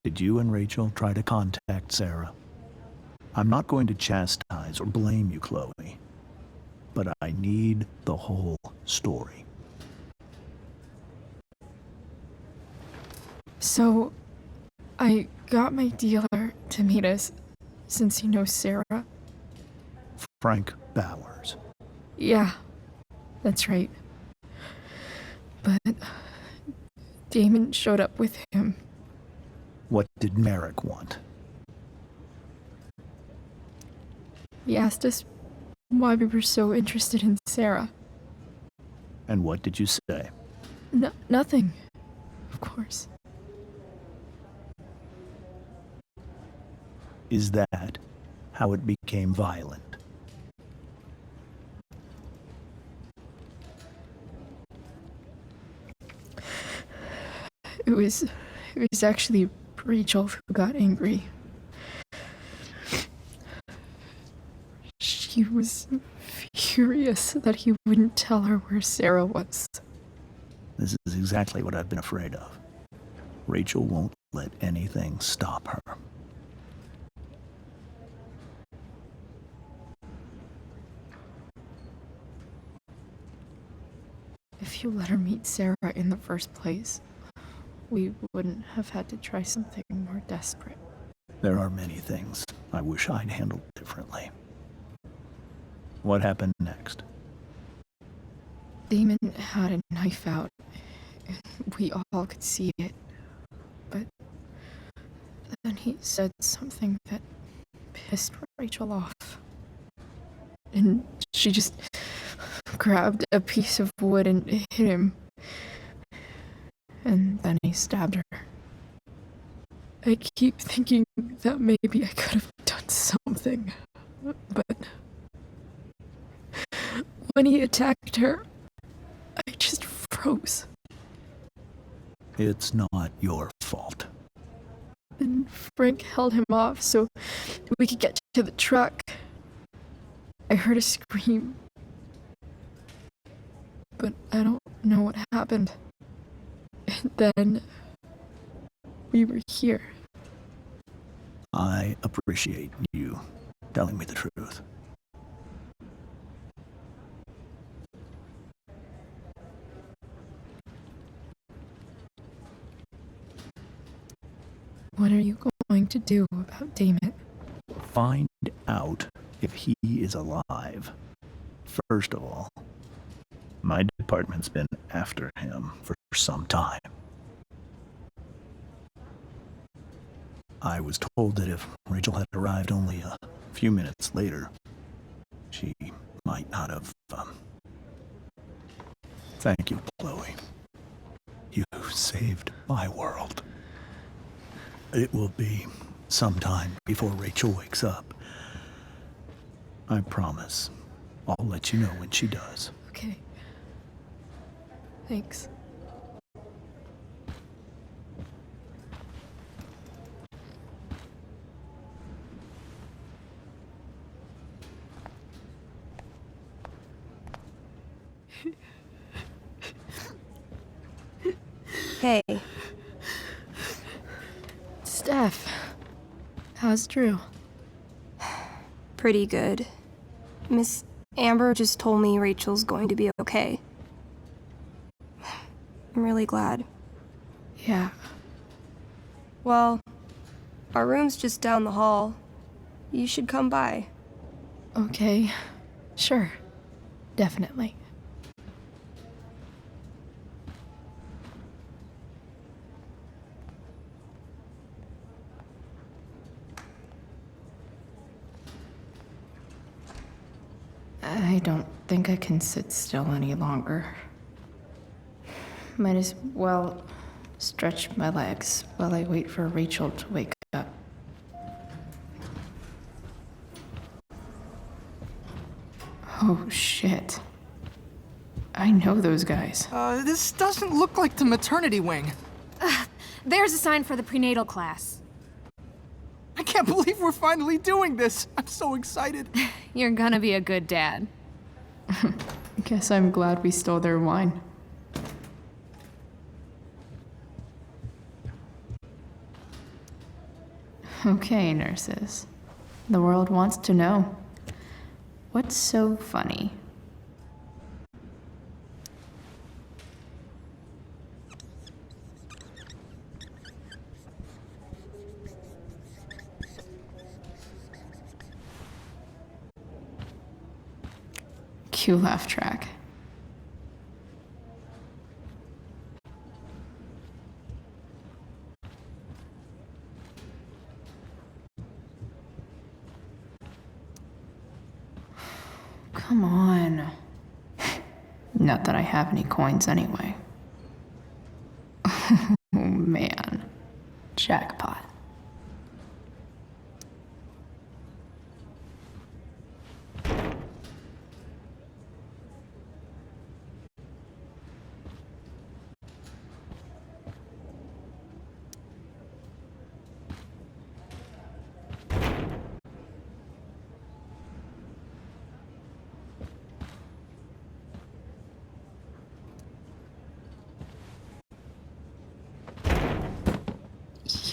Did you and Rachel try to contact Sarah? I'm not going to chastise or blame you, Chloe, but I need the whole story. So, I got my dealer to meet us, since he knows Sarah. Frank Bowers. Yeah, that's right. But Damon showed up with him. What did Merrick want? He asked us why we were so interested in Sarah. And what did you say? Nothing, of course. Is that how it became violent? It was actually Rachel who got angry. She was furious that he wouldn't tell her where Sarah was. This is exactly what I've been afraid of. Rachel won't let anything stop her. If you let her meet Sarah in the first place, we wouldn't have had to try something more desperate. There are many things I wish I'd handled differently. What happened next? Damon had a knife out, and we all could see it. But then he said something that pissed Rachel off. And she just grabbed a piece of wood and hit him. And then he stabbed her. I keep thinking that maybe I could have done something, but when he attacked her, I just froze. It's not your fault. And Frank held him off so we could get to the truck. I heard a scream, but I don't know what happened. And then we were here. I appreciate you telling me the truth. What are you going to do about Damon? Find out if he is alive. First of all, my department's been after him for some time. I was told that if Rachel had arrived only a few minutes later, she might not have. Thank you, Chloe. You saved my world. It will be some time before Rachel wakes up. I promise. I'll let you know when she does. Okay. Thanks. Hey. Steph. How's Drew? Pretty good. Miss Amber just told me Rachel's going to be okay. I'm really glad. Yeah. Well, our room's just down the hall. You should come by. Okay. Sure. Definitely. I don't think I can sit still any longer. Might as well stretch my legs while I wait for Rachel to wake up. Oh, shit. I know those guys. This doesn't look like the maternity wing. There's a sign for the prenatal class. I can't believe we're finally doing this. I'm so excited. You're gonna be a good dad. Guess I'm glad we stole their wine. Okay, nurses. The world wants to know. What's so funny? Cue laugh track. Come on. Not that I have any coins anyway. Oh man. Jackpot.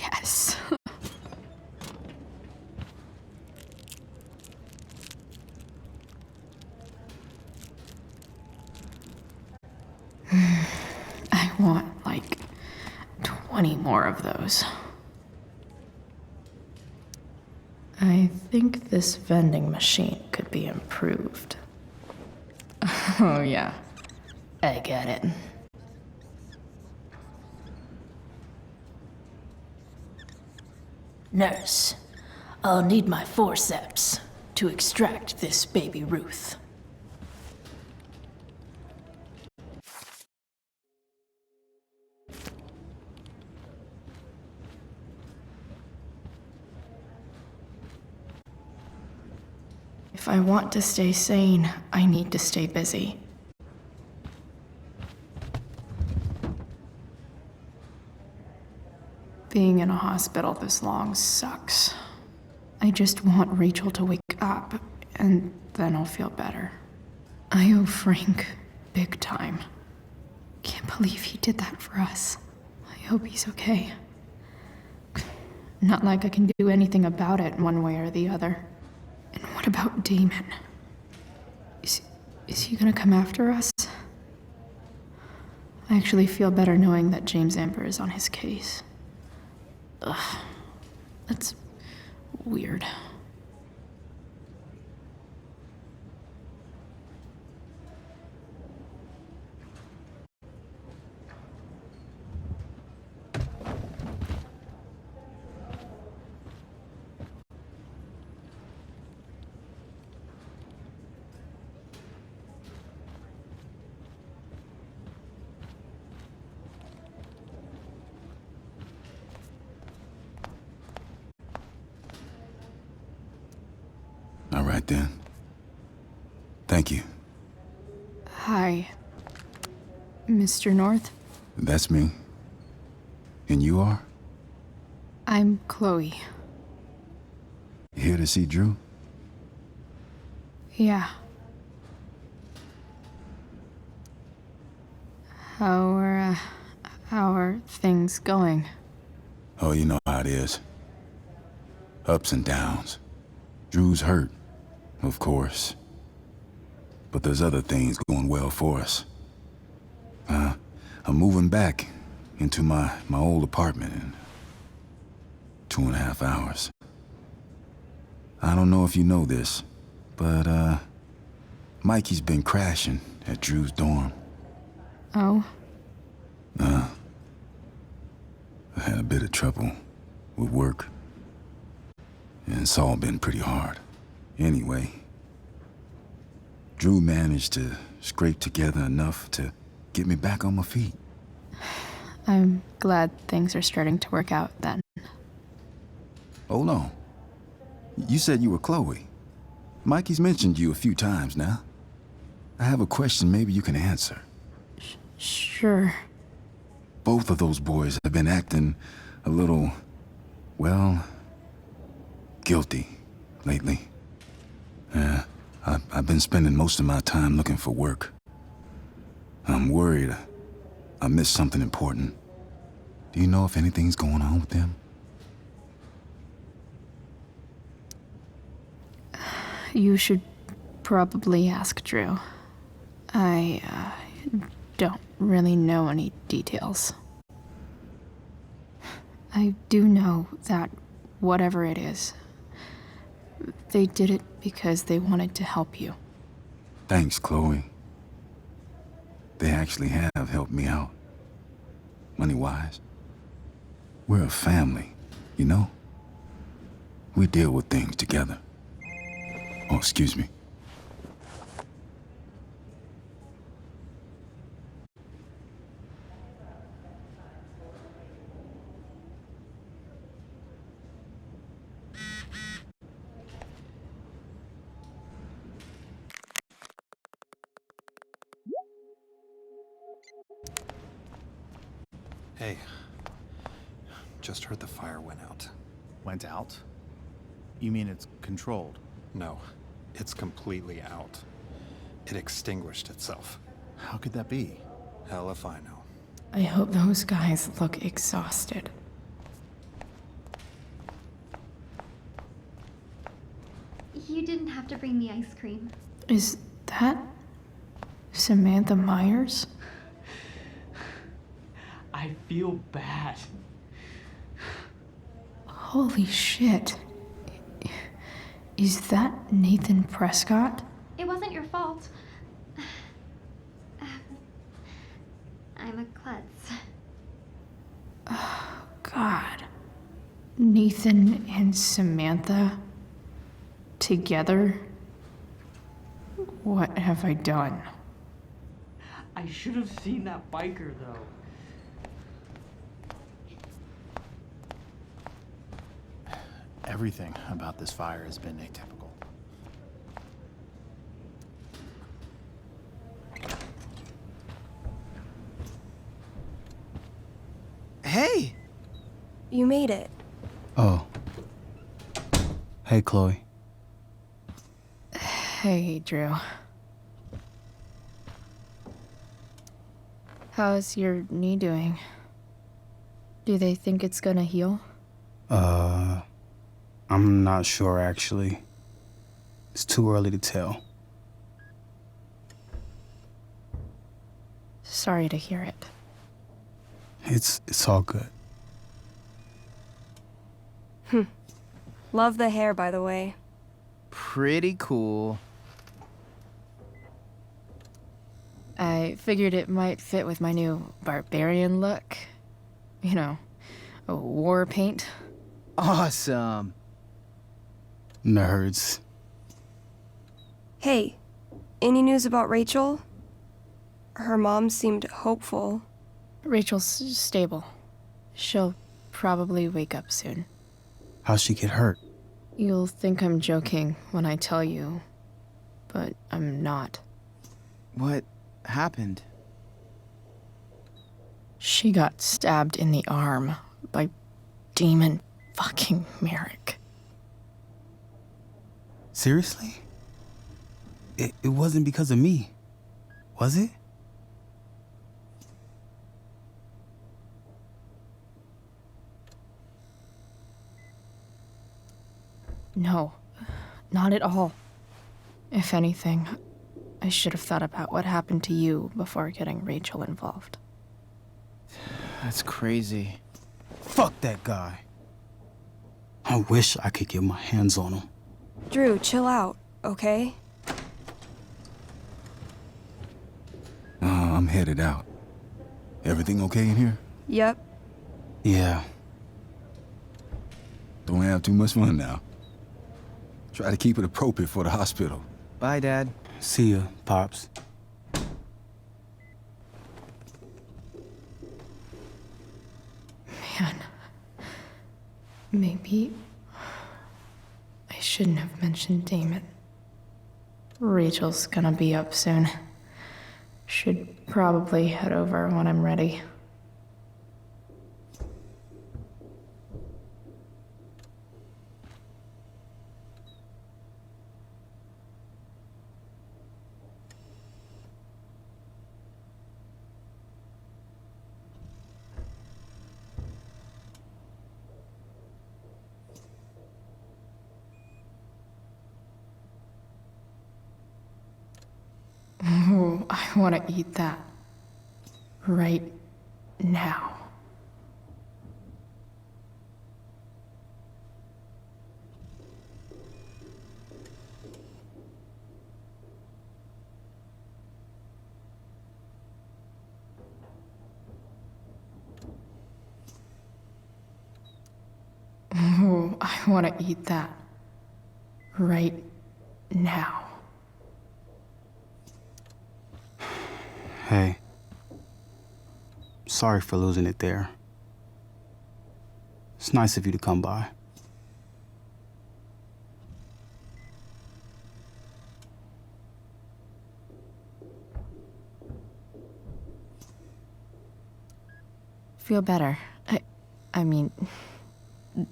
Yes. I want like 20 more of those. I think this vending machine could be improved. Oh yeah, I get it. Nurse, I'll need my forceps to extract this baby Ruth. If I want to stay sane, I need to stay busy. Being in a hospital this long sucks. I just want Rachel to wake up, and then I'll feel better. I owe Frank big time. Can't believe he did that for us. I hope he's okay. Not like I can do anything about it one way or the other. And what about Damon? Is he gonna come after us? I actually feel better knowing that James Amber is on his case. Ugh, that's weird. All right then. Thank you. Hi, Mr. North. That's me. And you are? I'm Chloe. Here to see Drew? Yeah. How are things going? Oh, you know how it is. Ups and downs. Drew's hurt, of course. But there's other things going well for us. I'm moving back into my old apartment in 2.5 hours. I don't know if you know this, but Mikey's been crashing at Drew's dorm. Oh? I had a bit of trouble with work. And it's all been pretty hard. Anyway, Drew managed to scrape together enough to get me back on my feet. I'm glad things are starting to work out then. Hold on. You said you were Chloe. Mikey's mentioned you a few times now. I have a question maybe you can answer. Sure. Both of those boys have been acting a little, well, guilty lately. Yeah, I've been spending most of my time looking for work. I'm worried I missed something important. Do you know if anything's going on with them? You should probably ask Drew. I don't really know any details. I do know that whatever it is, they did it because they wanted to help you. Thanks, Chloe. They actually have helped me out. Money-wise. We're a family, you know? We deal with things together. Oh, excuse me. Hey, just heard the fire went out. Went out? You mean it's controlled? No, it's completely out. It extinguished itself. How could that be? Hell if I know. I hope those guys look exhausted. You didn't have to bring me ice cream. Is that Samantha Myers? I feel bad. Holy shit. Is that Nathan Prescott? It wasn't your fault. I'm a klutz. Oh, God. Nathan and Samantha together? What have I done? I should have seen that biker, though. Everything about this fire has been atypical. Hey! You made it. Oh. Hey, Chloe. Hey, Drew. How's your knee doing? Do they think it's gonna heal? I'm not sure, actually. It's too early to tell. Sorry to hear it. It's all good. Love the hair, by the way. Pretty cool. I figured it might fit with my new barbarian look. You know, a war paint. Awesome. Nerds. Hey, any news about Rachel? Her mom seemed hopeful. Rachel's stable. She'll probably wake up soon. How'd she get hurt? You'll think I'm joking when I tell you, but I'm not. What happened? She got stabbed in the arm by Demon fucking Merrick. Seriously? It wasn't because of me, was it? No, not at all. If anything, I should have thought about what happened to you before getting Rachel involved. That's crazy. Fuck that guy. I wish I could get my hands on him. Drew, chill out, okay? I'm headed out. Everything okay in here? Yep. Yeah. Don't have too much fun now. Try to keep it appropriate for the hospital. Bye, Dad. See ya, Pops. Man, maybe I shouldn't have mentioned Damon. Rachel's gonna be up soon. Should probably head over when I'm ready. want to eat that right now. Ooh, I want to eat that right now. Hey. Sorry for losing it there. It's nice of you to come by. Feel better. I mean,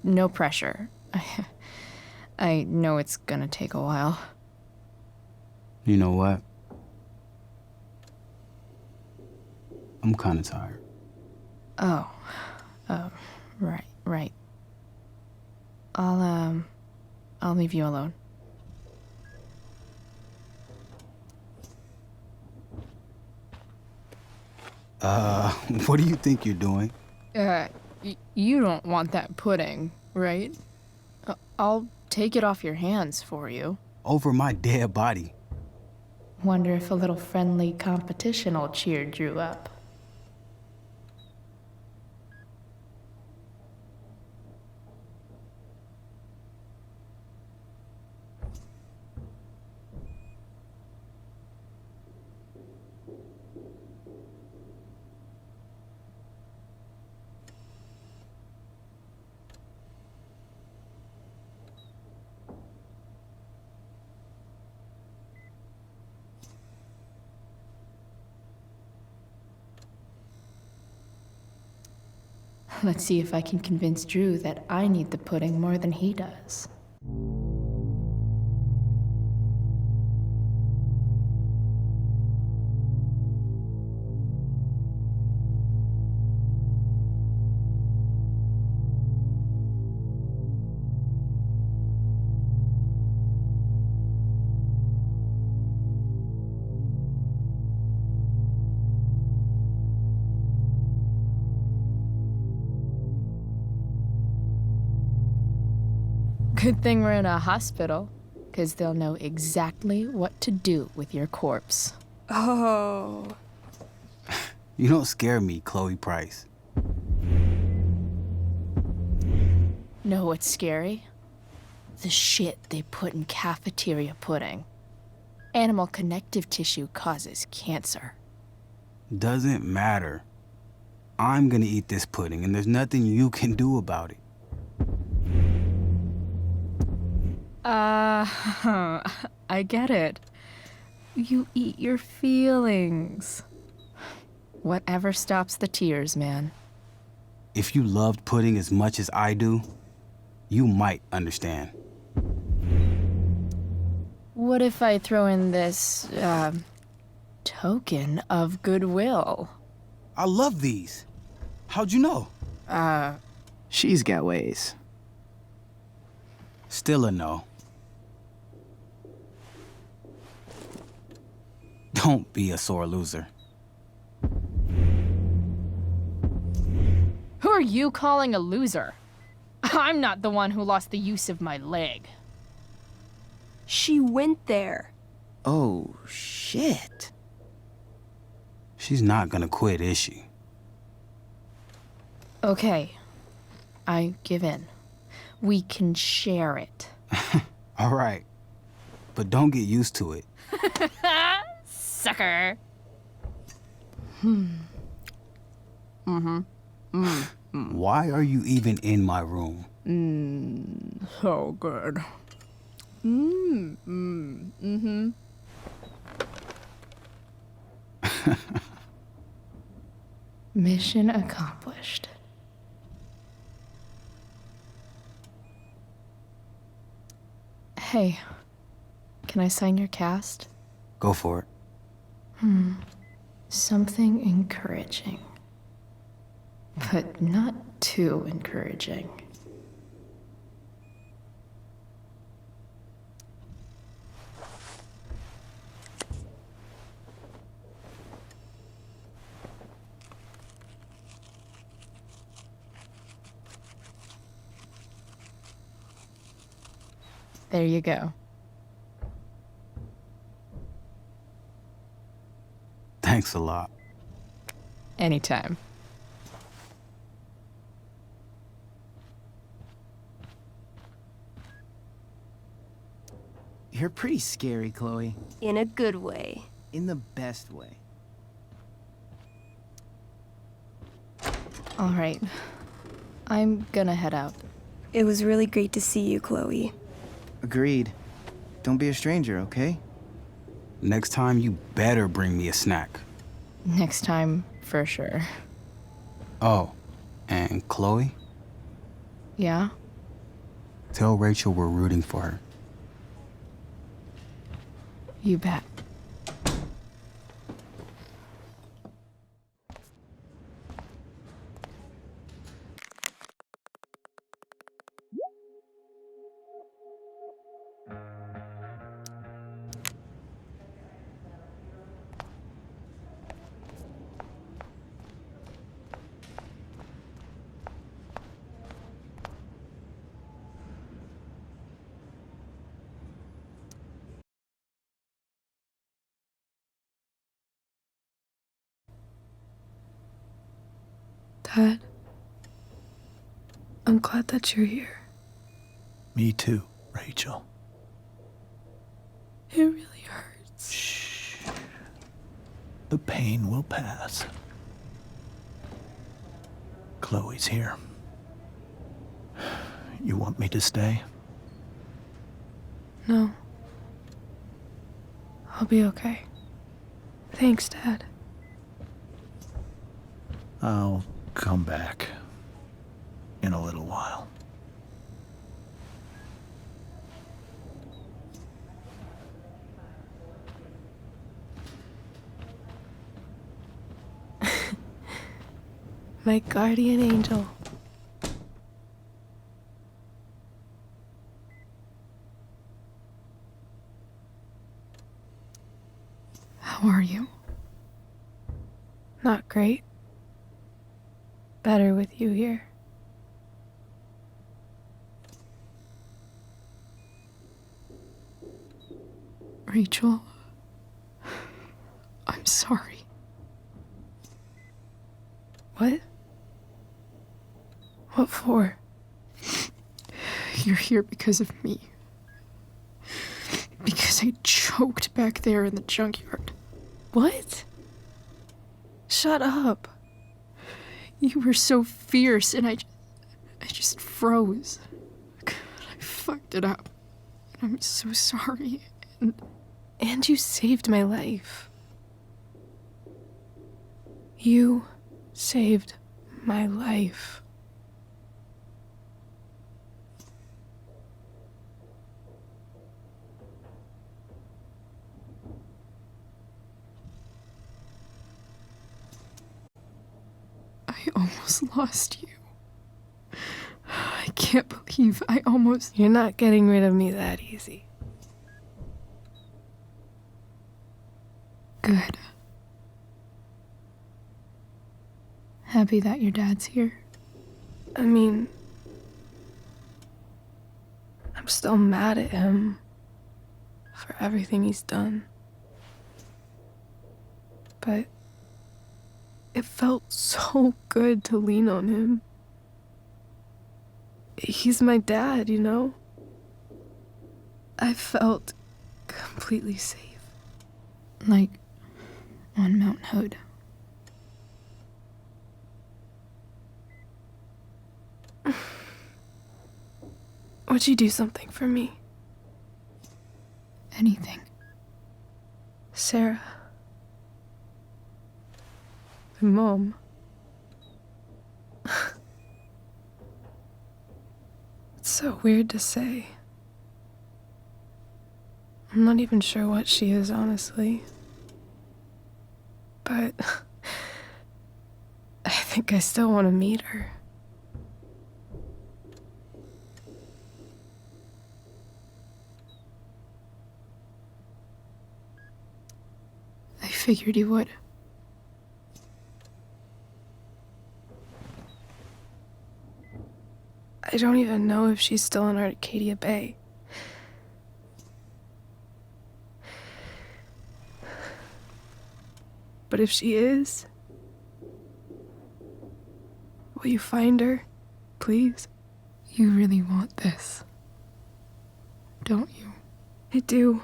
no pressure. I know it's gonna take a while. You know what? I'm kinda tired. Oh, right. I'll leave you alone. What do you think you're doing? You don't want that pudding, right? I'll take it off your hands for you. Over my dead body. Wonder if a little friendly competition'll cheer Drew up. Let's see if I can convince Drew that I need the pudding more than he does. Good thing we're in a hospital, because they'll know exactly what to do with your corpse. Oh. You don't scare me, Chloe Price. Know what's scary? The shit they put in cafeteria pudding. Animal connective tissue causes cancer. Doesn't matter. I'm gonna eat this pudding, and there's nothing you can do about it. I get it. You eat your feelings. Whatever stops the tears, man. If you loved pudding as much as I do, you might understand. What if I throw in this, token of goodwill? I love these. How'd you know? She's got ways. Still a no. Don't be a sore loser. Who are you calling a loser? I'm not the one who lost the use of my leg. She went there. Oh, shit. She's not gonna quit, is she? Okay. I give in. We can share it. All right. But don't get used to it. Sucker. Why are you even in my room? So good. Mission accomplished. Hey, can I sign your cast? Go for it. Something encouraging. But not too encouraging. There you go. Thanks a lot. Anytime. You're pretty scary, Chloe. In a good way. In the best way. All right. I'm gonna head out. It was really great to see you, Chloe. Agreed. Don't be a stranger, okay? Next time, you better bring me a snack. Next time, for sure. Oh, and Chloe? Yeah? Tell Rachel we're rooting for her. You bet. Dad, I'm glad that you're here. Me too, Rachel. It really hurts. Shh. The pain will pass. Chloe's here. You want me to stay? No. I'll be okay. Thanks, Dad. I'll come back in a little while. My guardian angel. How are you? Not great. Better with you here. Rachel, I'm sorry. What? What for? You're here because of me. Because I choked back there in the junkyard. What? Shut up. You were so fierce, and I just froze. God, I fucked it up. And I'm so sorry. And you saved my life. You saved my life. I almost lost you. I can't believe I almost... You're not getting rid of me that easy. Good. Happy that your dad's here. I mean, I'm still mad at him for everything he's done. But it felt so good to lean on him. He's my dad, you know? I felt completely safe. Like on Mount Hood. Would you do something for me? Anything. Sarah. My mom. It's so weird to say. I'm not even sure what she is, honestly. But I think I still want to meet her. I figured you would. I don't even know if she's still in Arcadia Bay. But if she is, will you find her, please? You really want this, don't you? I do,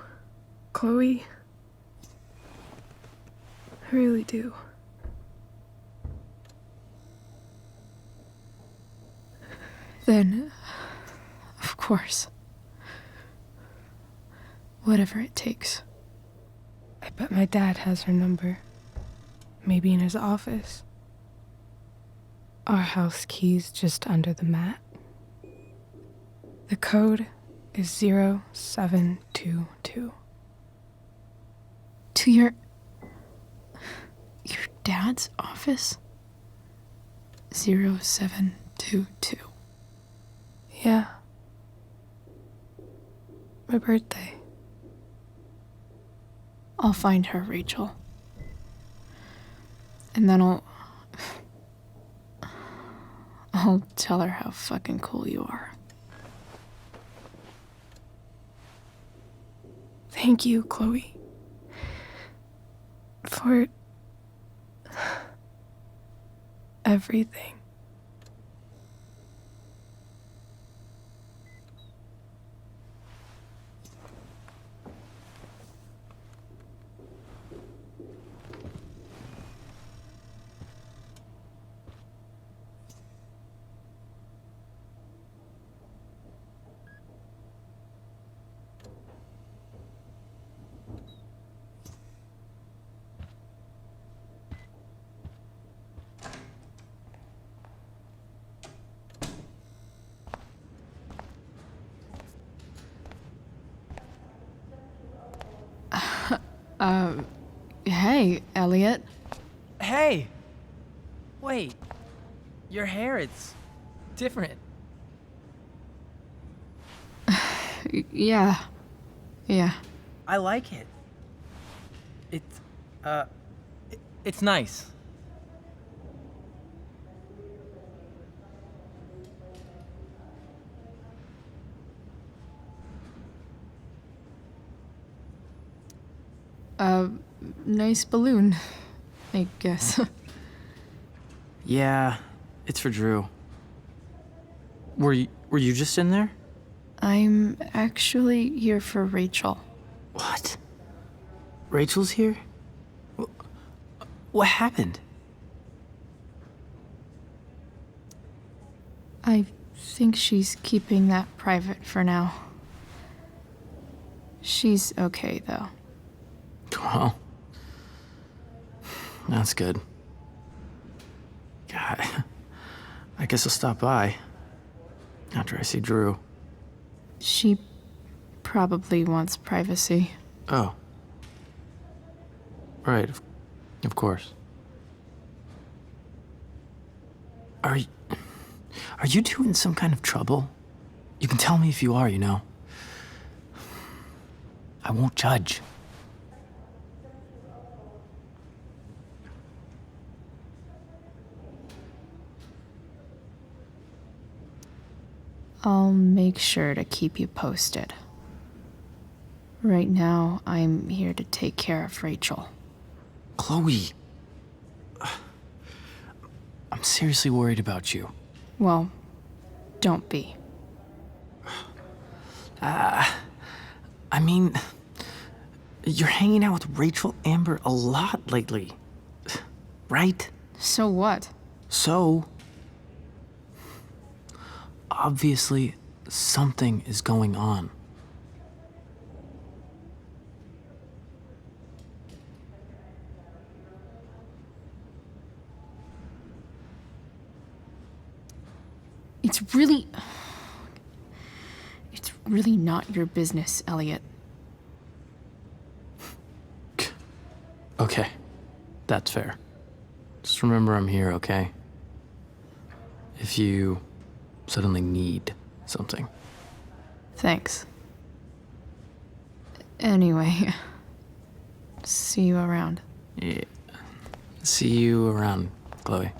Chloe. I really do. Then, of course. Whatever it takes. I bet my dad has her number. Maybe in his office. Our house key's just under the mat. The code is 0722. To your dad's office? 0722. Yeah. My birthday. I'll find her, Rachel. And then I'll tell her how fucking cool you are. Thank you, Chloe. For everything. Hey, Elliot. Hey! Wait. Your hair, it's different. Yeah. I like it. It's nice. Nice balloon, I guess. Yeah, it's for Drew. Were you just in there? I'm actually here for Rachel. What? Rachel's here? What happened? I think she's keeping that private for now. She's okay, though. Well, that's good. God, I guess I'll stop by after I see Drew. She probably wants privacy. Oh. Right, of course. Are you two in some kind of trouble? You can tell me if you are, you know. I won't judge. I'll make sure to keep you posted. Right now, I'm here to take care of Rachel. Chloe. I'm seriously worried about you. Well, don't be. I mean, you're hanging out with Rachel Amber a lot lately, right? So what? So, obviously, something is going on. It's really not your business, Elliot. Okay, that's fair. Just remember I'm here, okay? If you suddenly need something. Thanks. Anyway, see you around. Yeah. See you around, Chloe.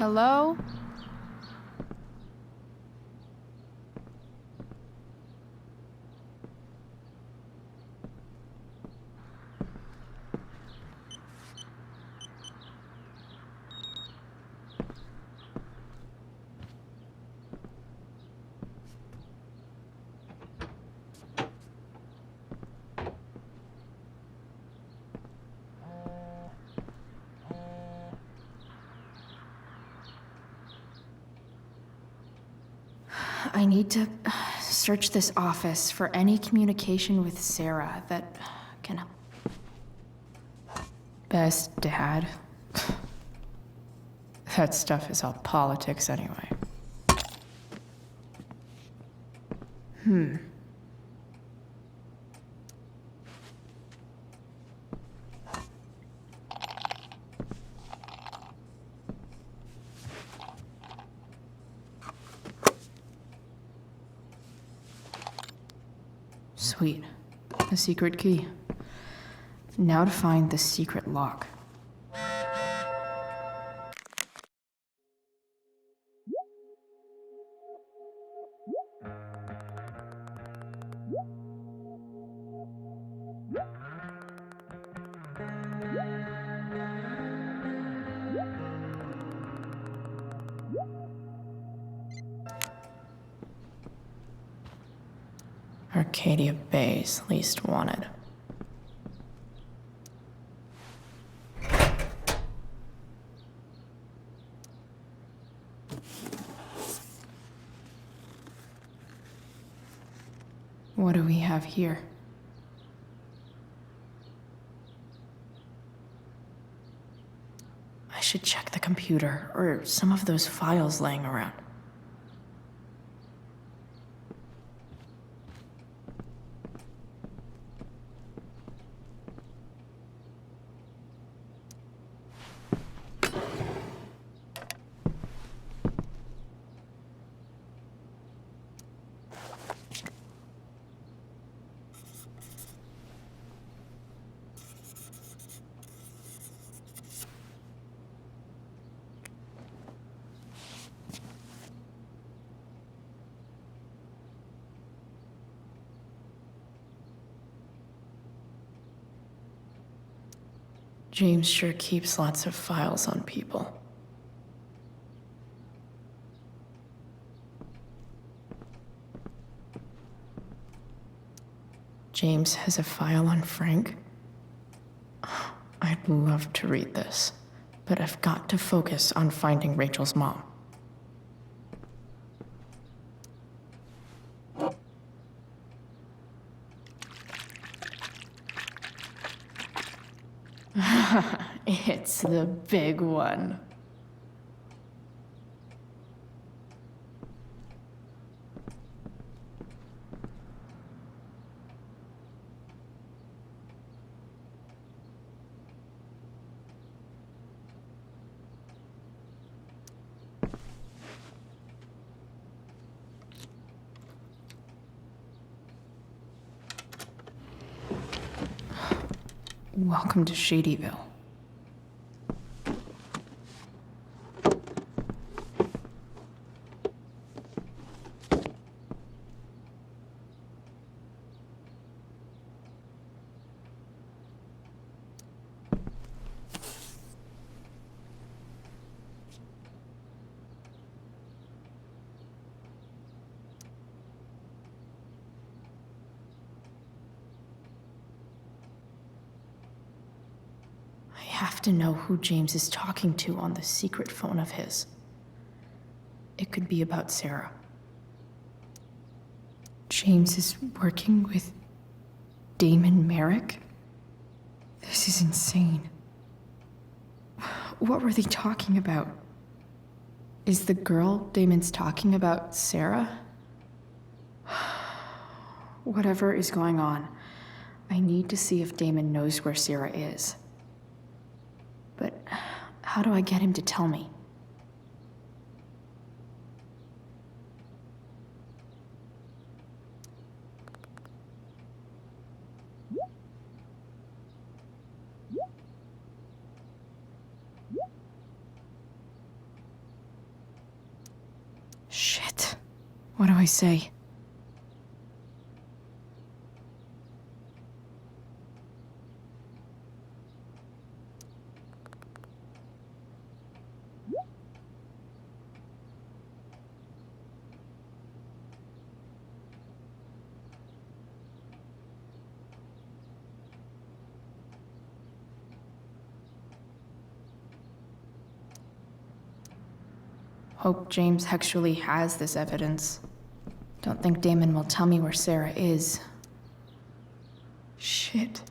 Hello? I need to search this office for any communication with Sarah that can... Best dad. That stuff is all politics anyway. Sweet. A secret key. Now to find the secret lock. Arcadia Bay's least wanted. What do we have here? I should check the computer or some of those files laying around. James sure keeps lots of files on people. James has a file on Frank? I'd love to read this, but I've got to focus on finding Rachel's mom. It's the big one. Welcome to Shadyville. I have to know who James is talking to on the secret phone of his. It could be about Sarah. James is working with Damon Merrick? This is insane. What were they talking about? Is the girl Damon's talking about Sarah? Whatever is going on, I need to see if Damon knows where Sarah is. But how do I get him to tell me? What do I say? Hope James actually has this evidence. Don't think Damon will tell me where Sarah is. Shit.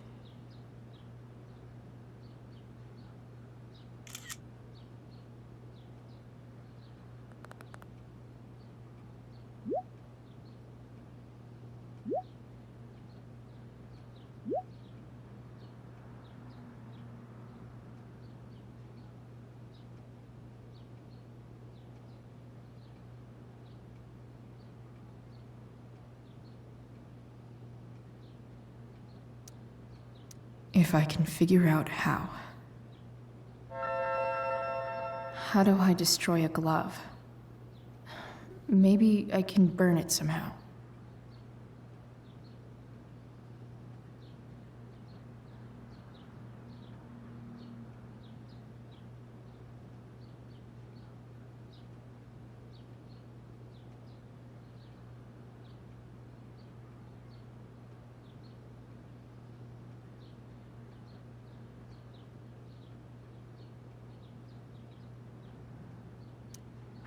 If I can figure out how. How do I destroy a glove? Maybe I can burn it somehow.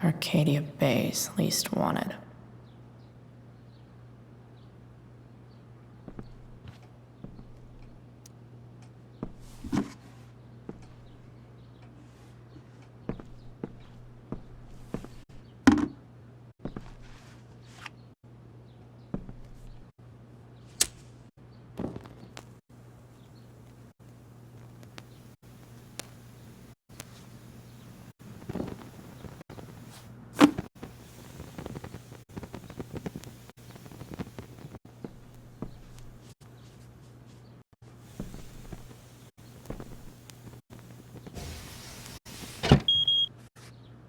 Arcadia Bay's least wanted.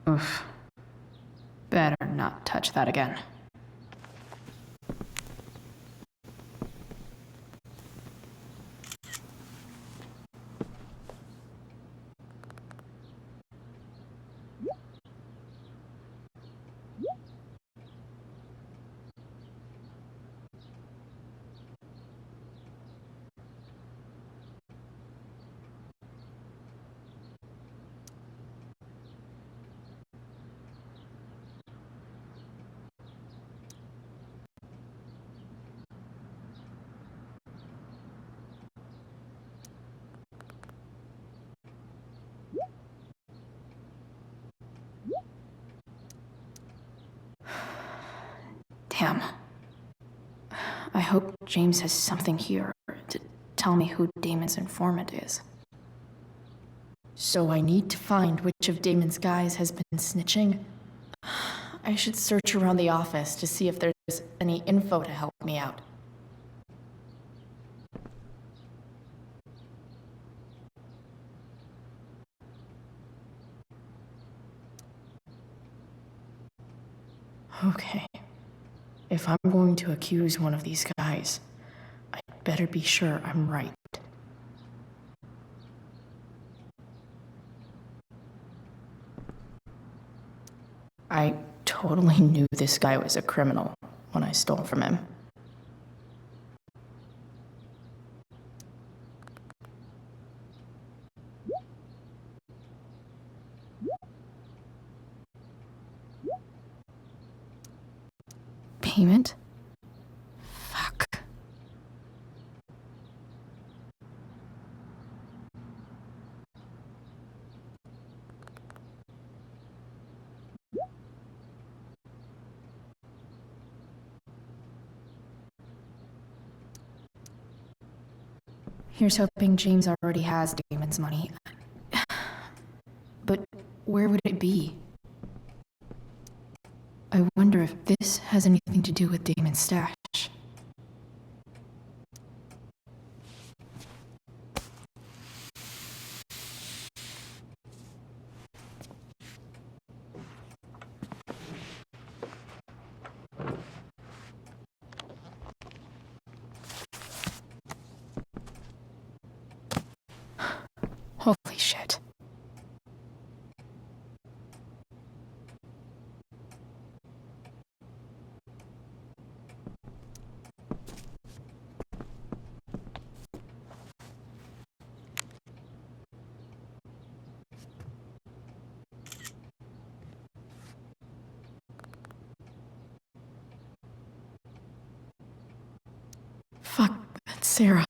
Oof. Better not touch that again. Damn. I hope James has something here to tell me who Damon's informant is. So I need to find which of Damon's guys has been snitching. I should search around the office to see if there's any info to help me out. Okay. If I'm going to accuse one of these guys, I'd better be sure I'm right. I totally knew this guy was a criminal when I stole from him. Payment? Fuck. Here's hoping James already has Damon's money. But where would it be? I wonder if this has anything to do with Damon's stash. Fuck, that's Sarah.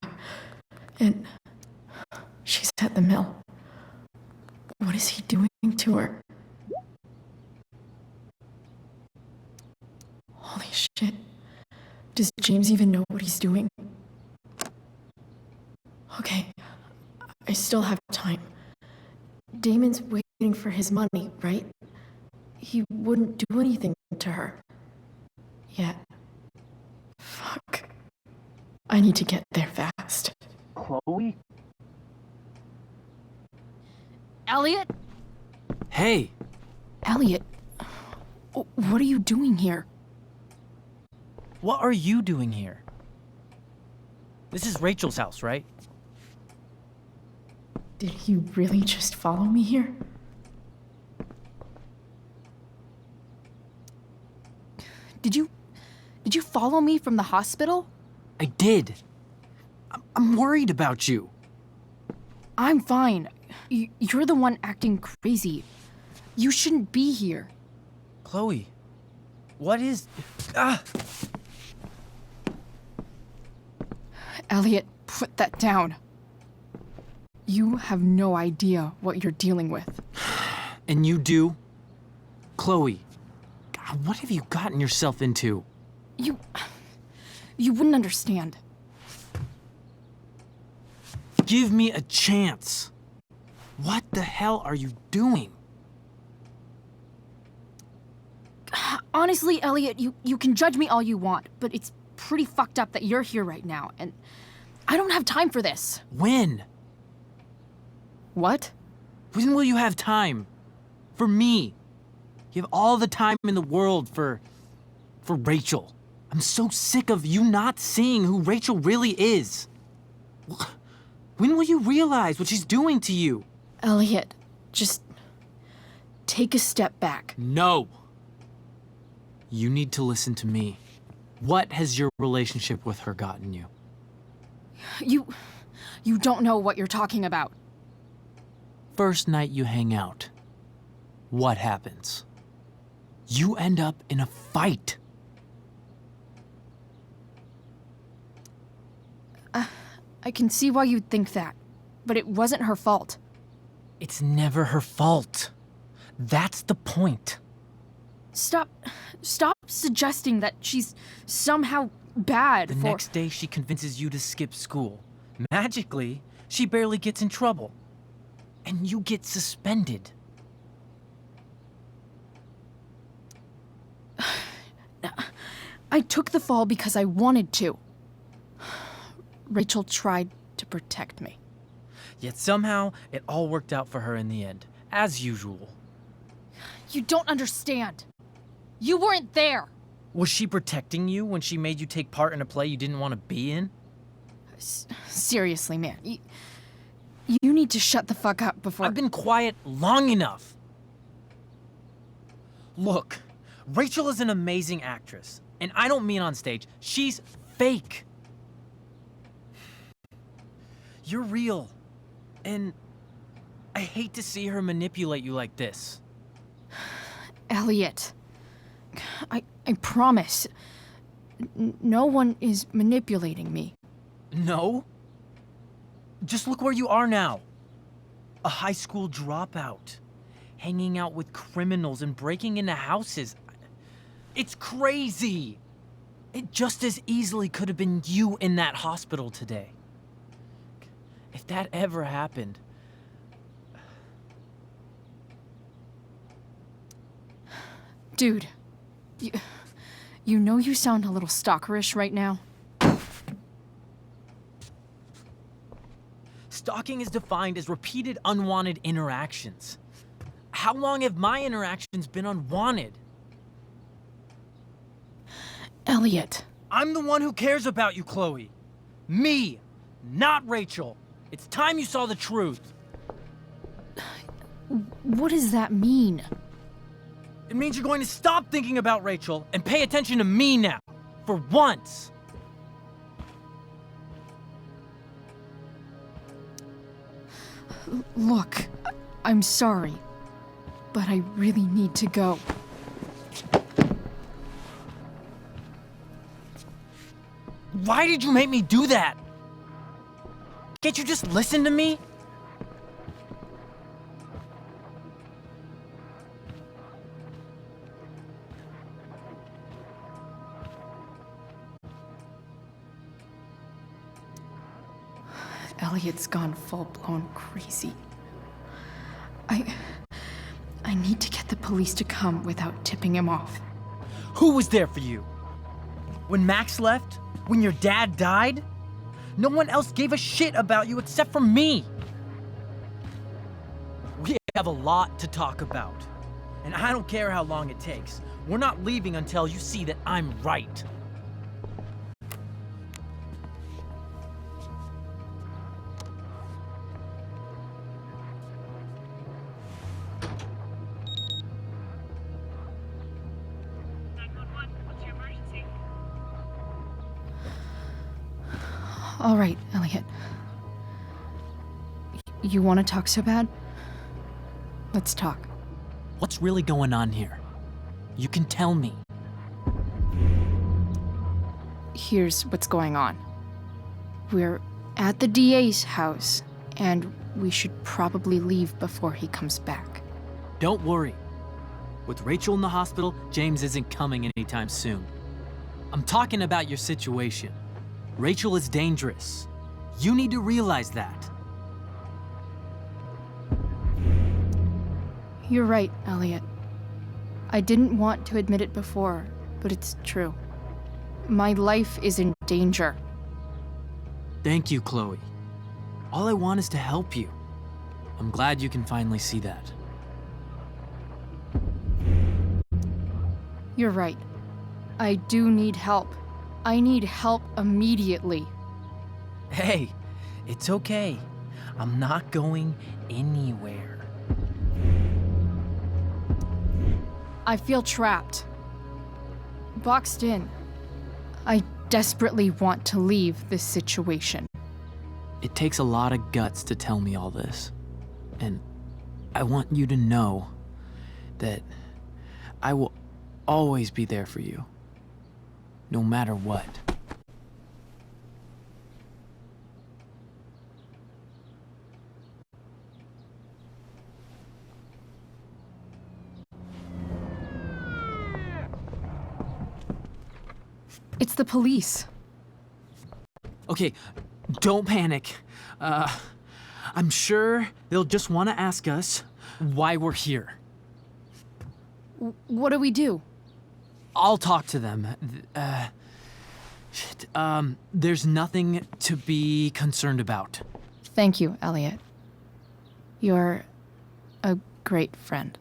And she's at the mill. What is he doing to her? Holy shit. Does James even know what he's doing? Okay, I still have time. Damon's waiting for his money, right? He wouldn't do anything to her. Yet. Fuck. I need to get there fast. Chloe? Elliot? Hey! Elliot, what are you doing here? What are you doing here? This is Rachel's house, right? Did he really just follow me here? Did you follow me from the hospital? I did. I'm worried about you. I'm fine. You're the one acting crazy. You shouldn't be here. Chloe, what is... Ah! Elliot, put that down. You have no idea what you're dealing with. And you do? Chloe, God, what have you gotten yourself into? You wouldn't understand. Give me a chance. What the hell are you doing? Honestly, Elliot, you can judge me all you want, but it's pretty fucked up that you're here right now, and I don't have time for this. When? What? When will you have time? For me. You have all the time in the world for Rachel. I'm so sick of you not seeing who Rachel really is. When will you realize what she's doing to you? Elliot, just take a step back. No. You need to listen to me. What has your relationship with her gotten you? You don't know what you're talking about. First night you hang out, what happens? You end up in a fight. I can see why you'd think that, but it wasn't her fault. It's never her fault. That's the point. Stop suggesting that she's somehow bad The next day she convinces you to skip school. Magically, she barely gets in trouble. And you get suspended. I took the fall because I wanted to. Rachel tried to protect me. Yet somehow, it all worked out for her in the end, as usual. You don't understand. You weren't there. Was she protecting you when she made you take part in a play you didn't want to be in? Seriously, man. You need to shut the fuck up before... I've been quiet long enough. Look, Rachel is an amazing actress. And I don't mean on stage. She's fake. You're real. And I hate to see her manipulate you like this. Elliot, I promise. No one is manipulating me. No? Just look where you are now. A high school dropout. Hanging out with criminals and breaking into houses. It's crazy. It just as easily could have been you in that hospital today. If that ever happened... Dude, you know you sound a little stalkerish right now? Stalking is defined as repeated unwanted interactions. How long have my interactions been unwanted? Elliot. I'm the one who cares about you, Chloe. Me, not Rachel. It's time you saw the truth. What does that mean? It means you're going to stop thinking about Rachel and pay attention to me now. For once. Look, I'm sorry, but I really need to go. Why did you make me do that? Can't you just listen to me? Elliot's gone full-blown crazy. I need to get the police to come without tipping him off. Who was there for you? When Max left? When your dad died? No one else gave a shit about you except for me. We have a lot to talk about. And I don't care how long it takes. We're not leaving until you see that I'm right. All right, Elliot. You want to talk so bad? Let's talk. What's really going on here? You can tell me. Here's what's going on. We're at the DA's house, and we should probably leave before he comes back. Don't worry. With Rachel in the hospital, James isn't coming anytime soon. I'm talking about your situation. Rachel is dangerous. You need to realize that. You're right, Elliot. I didn't want to admit it before, but it's true. My life is in danger. Thank you, Chloe. All I want is to help you. I'm glad you can finally see that. You're right. I do need help. I need help immediately. Hey, it's okay. I'm not going anywhere. I feel trapped. Boxed in. I desperately want to leave this situation. It takes a lot of guts to tell me all this. And I want you to know that I will always be there for you. No matter what. It's the police. Okay, don't panic. I'm sure they'll just want to ask us why we're here. What do we do? I'll talk to them. There's nothing to be concerned about. Thank you, Elliot. You're a great friend.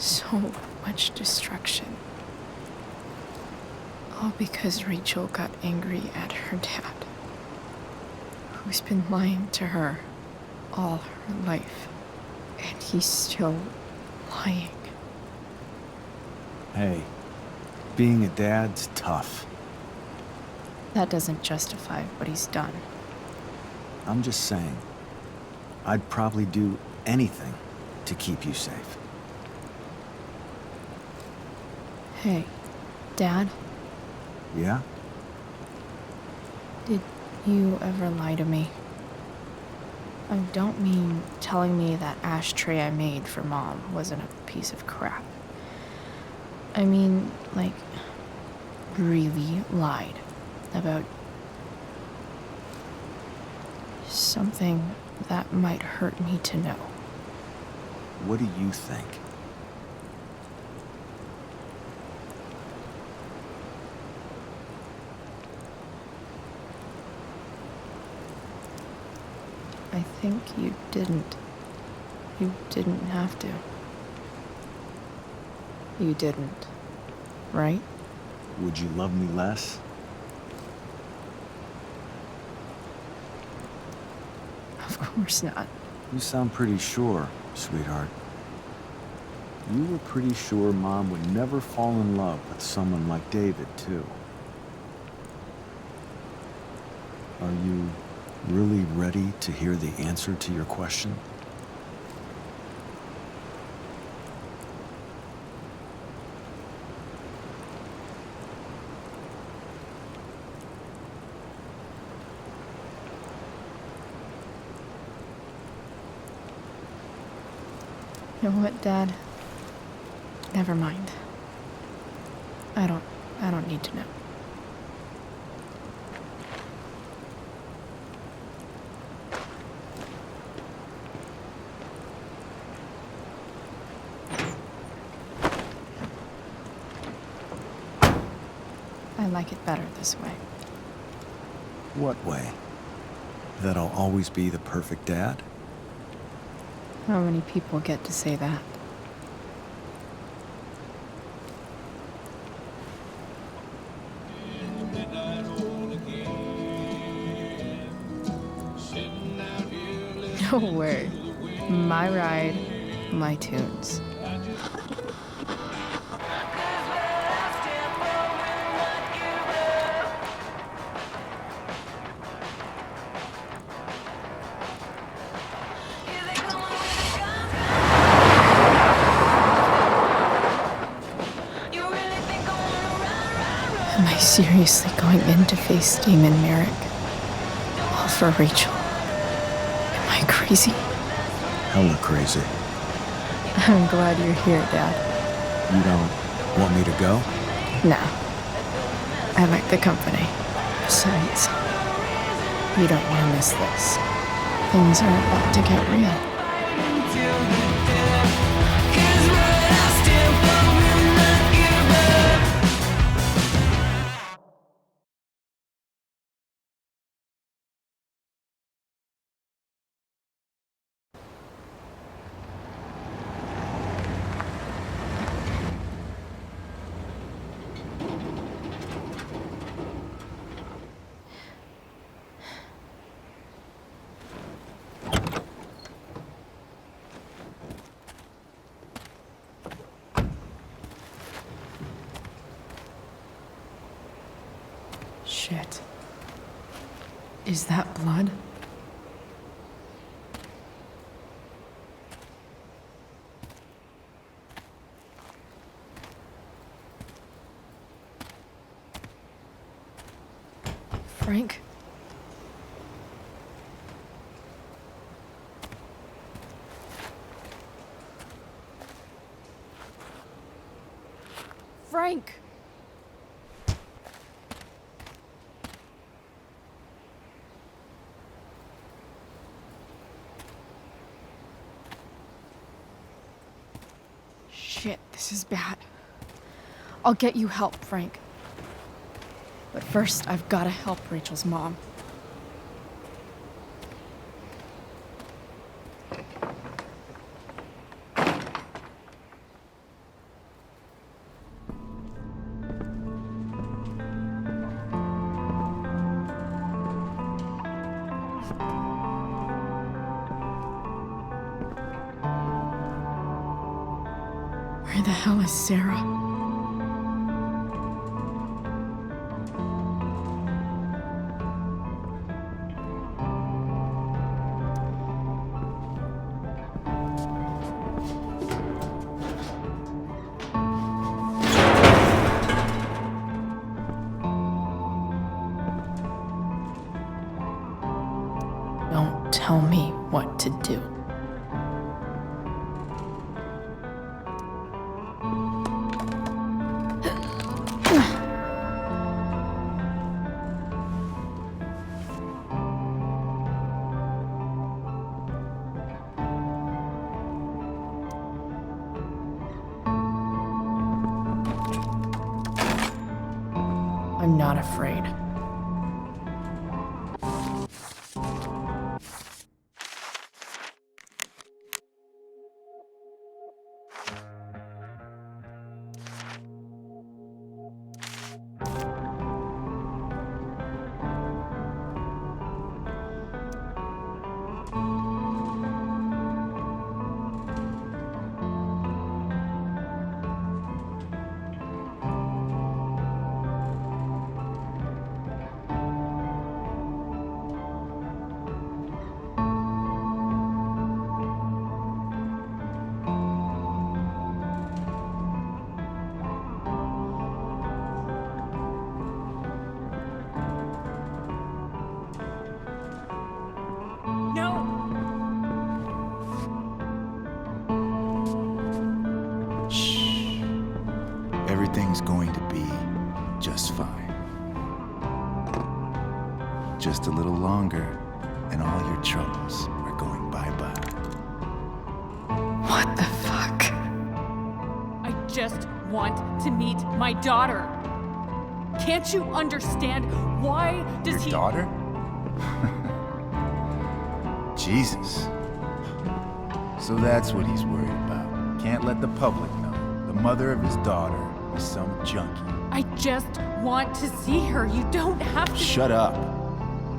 So much destruction. All because Rachel got angry at her dad, who's been lying to her all her life. And he's still lying. Hey, being a dad's tough. That doesn't justify what he's done. I'm just saying, I'd probably do anything to keep you safe. Hey, Dad, Yeah? did you ever lie to me? I don't mean telling me that ashtray I made for Mom wasn't a piece of crap. I mean, like, really lied about something that might hurt me to know. What do you think? I think you didn't. You didn't have to. You didn't, right? Would you love me less? Of course not. You sound pretty sure, sweetheart. You were pretty sure Mom would never fall in love with someone like David, too. Are you really ready to hear the answer to your question? You know what, Dad? Never mind. I don't need to know. I like it better this way. What way? That I'll always be the perfect dad? How many people get to say that? No way. My ride, my tunes. Am I seriously going in to face Damon Merrick? All for Rachel? Am I crazy? Hella crazy. I'm glad you're here, Dad. You don't want me to go? No. I like the company. Besides, you don't want to miss this. Things are about to get real. Shit. Is that blood? Frank? Frank! Shit, this is bad. I'll get you help, Frank. But first, I've gotta help Rachel's mom. Where the hell is Sarah? tell me what to do. I'm not afraid. Everything's going to be just fine. Just a little longer, and all your troubles are going bye-bye. What the fuck? I just want to meet my daughter. Can't you understand? Why does Your daughter? Jesus. So that's what he's worried about. Can't let the public know. The mother of his daughter is some junkie. I just want to see her. You don't have to. Shut up.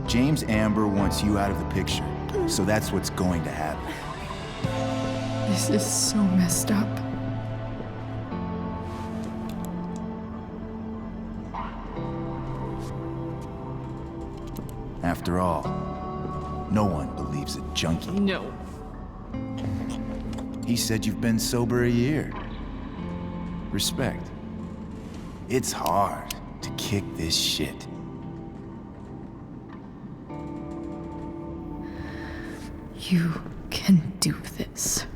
James Amber wants you out of the picture, so that's what's going to happen. This is so messed up. After all, no one believes a junkie. No. He said you've been sober a year. Respect. It's hard to kick this shit. You can do this.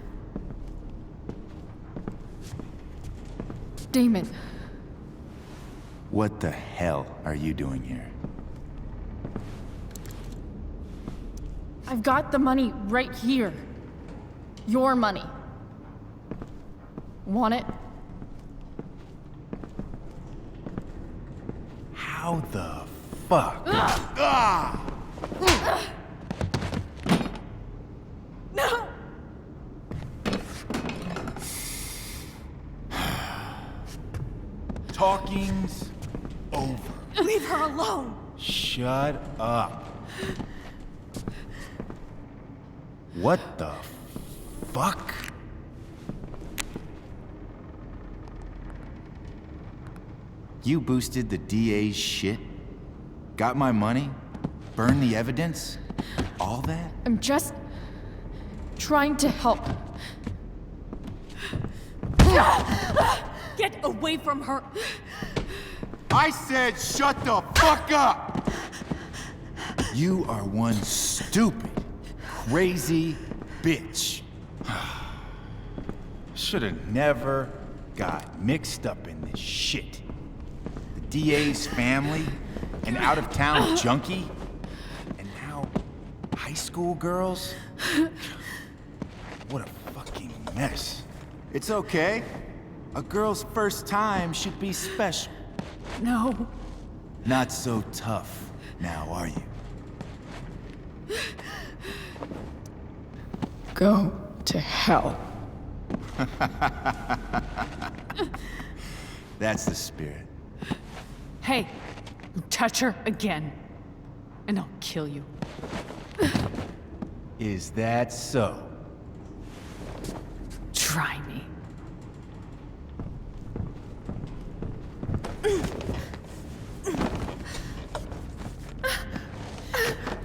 Damon. What the hell are you doing here? I've got the money right here. Your money. Want it? How the fuck? Ah! No! Talking's over. Leave her alone. Shut up. What the fuck? You boosted the DA's shit? Got my money? Burned the evidence? All that? I'm just trying to help. Get away from her. I said shut the fuck up! You are one stupid, crazy bitch. Should've never got mixed up in this shit. The DA's family, an out-of-town junkie, and now high school girls? What a fucking mess. It's okay. A girl's first time should be special. No. Not so tough now, are you? Go to hell. That's the spirit. Hey, you touch her again, and I'll kill you. Is that so? Try me.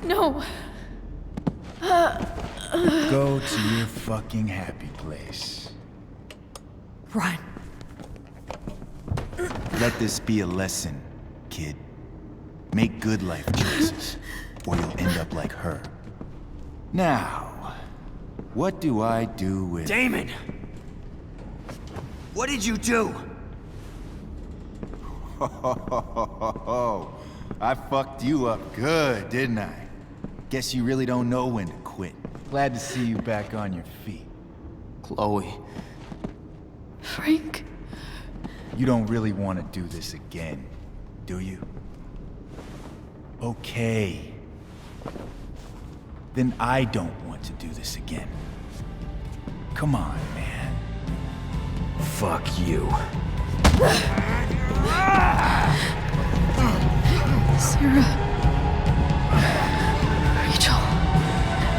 No. Go to your fucking happy place. Run. Let this be a lesson, kid. Make good life choices, or you'll end up like her. Now, what do I do with... Damon! What did you do? I fucked you up good, didn't I? Guess you really don't know when to quit. Glad to see you back on your feet. Chloe. Frank? You don't really want to do this again, do you? Okay. Then I don't want to do this again. Come on, man. Fuck you. Sarah. Rachel.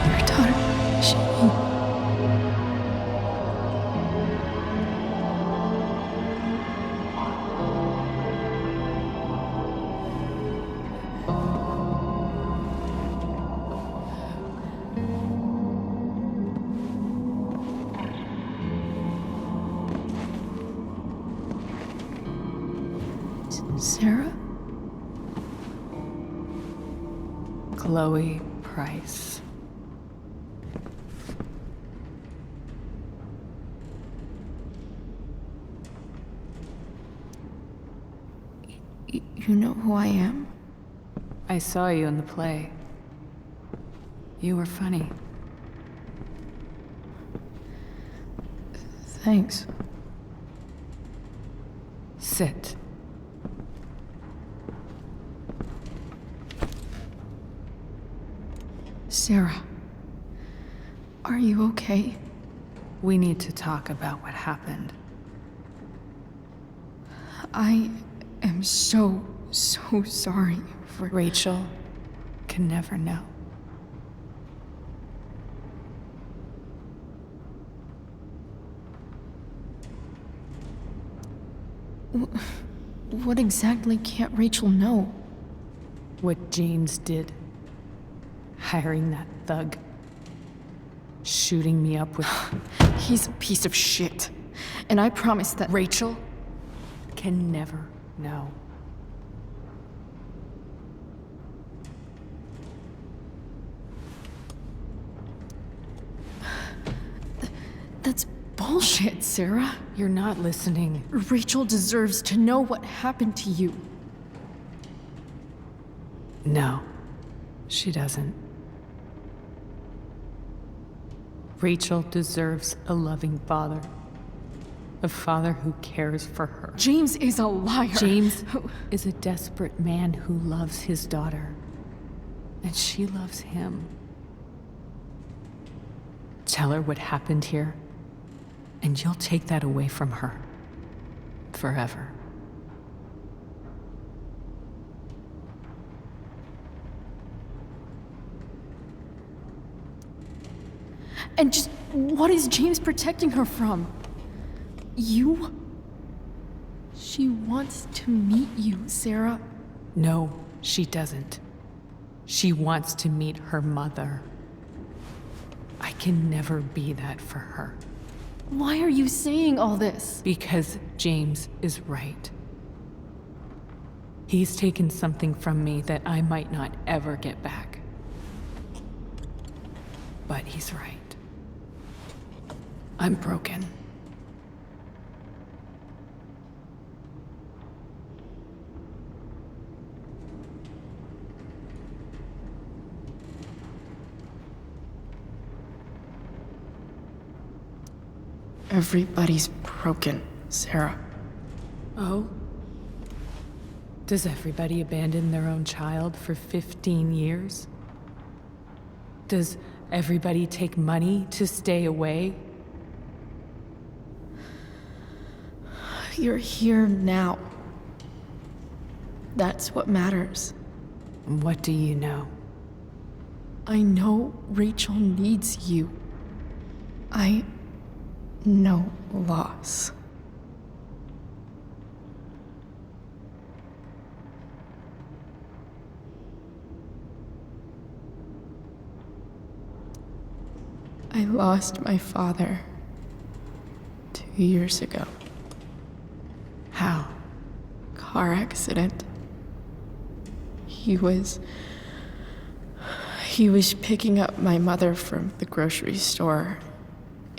Your daughter. She... Sarah? Chloe Price. You know who I am? I saw you in the play. You were funny. Thanks. Sit. Sarah. Are you okay? We need to talk about what happened. I am so sorry for... Rachel can never know. What exactly can't Rachel know? What James did. Hiring that thug. Shooting me up with... He's a piece of shit. And I promise that... Rachel can never know. That's bullshit, Sarah. You're not listening. Rachel deserves to know what happened to you. No, she doesn't. Rachel deserves a loving father. A father who cares for her. James is a liar. James is a desperate man who loves his daughter. And she loves him. Tell her what happened here, and you'll take that away from her. Forever. And just what is James protecting her from? You? She wants to meet you, Sarah. No, she doesn't. She wants to meet her mother. I can never be that for her. Why are you saying all this? Because James is right. He's taken something from me that I might not ever get back. But he's right. I'm broken. Everybody's broken, Sarah. Oh? Does everybody abandon their own child for 15 years? Does everybody take money to stay away? You're here now. That's what matters. What do you know? I know Rachel needs you. I know loss. I lost my father 2 years ago. How? Car accident. He He was picking up my mother from the grocery store,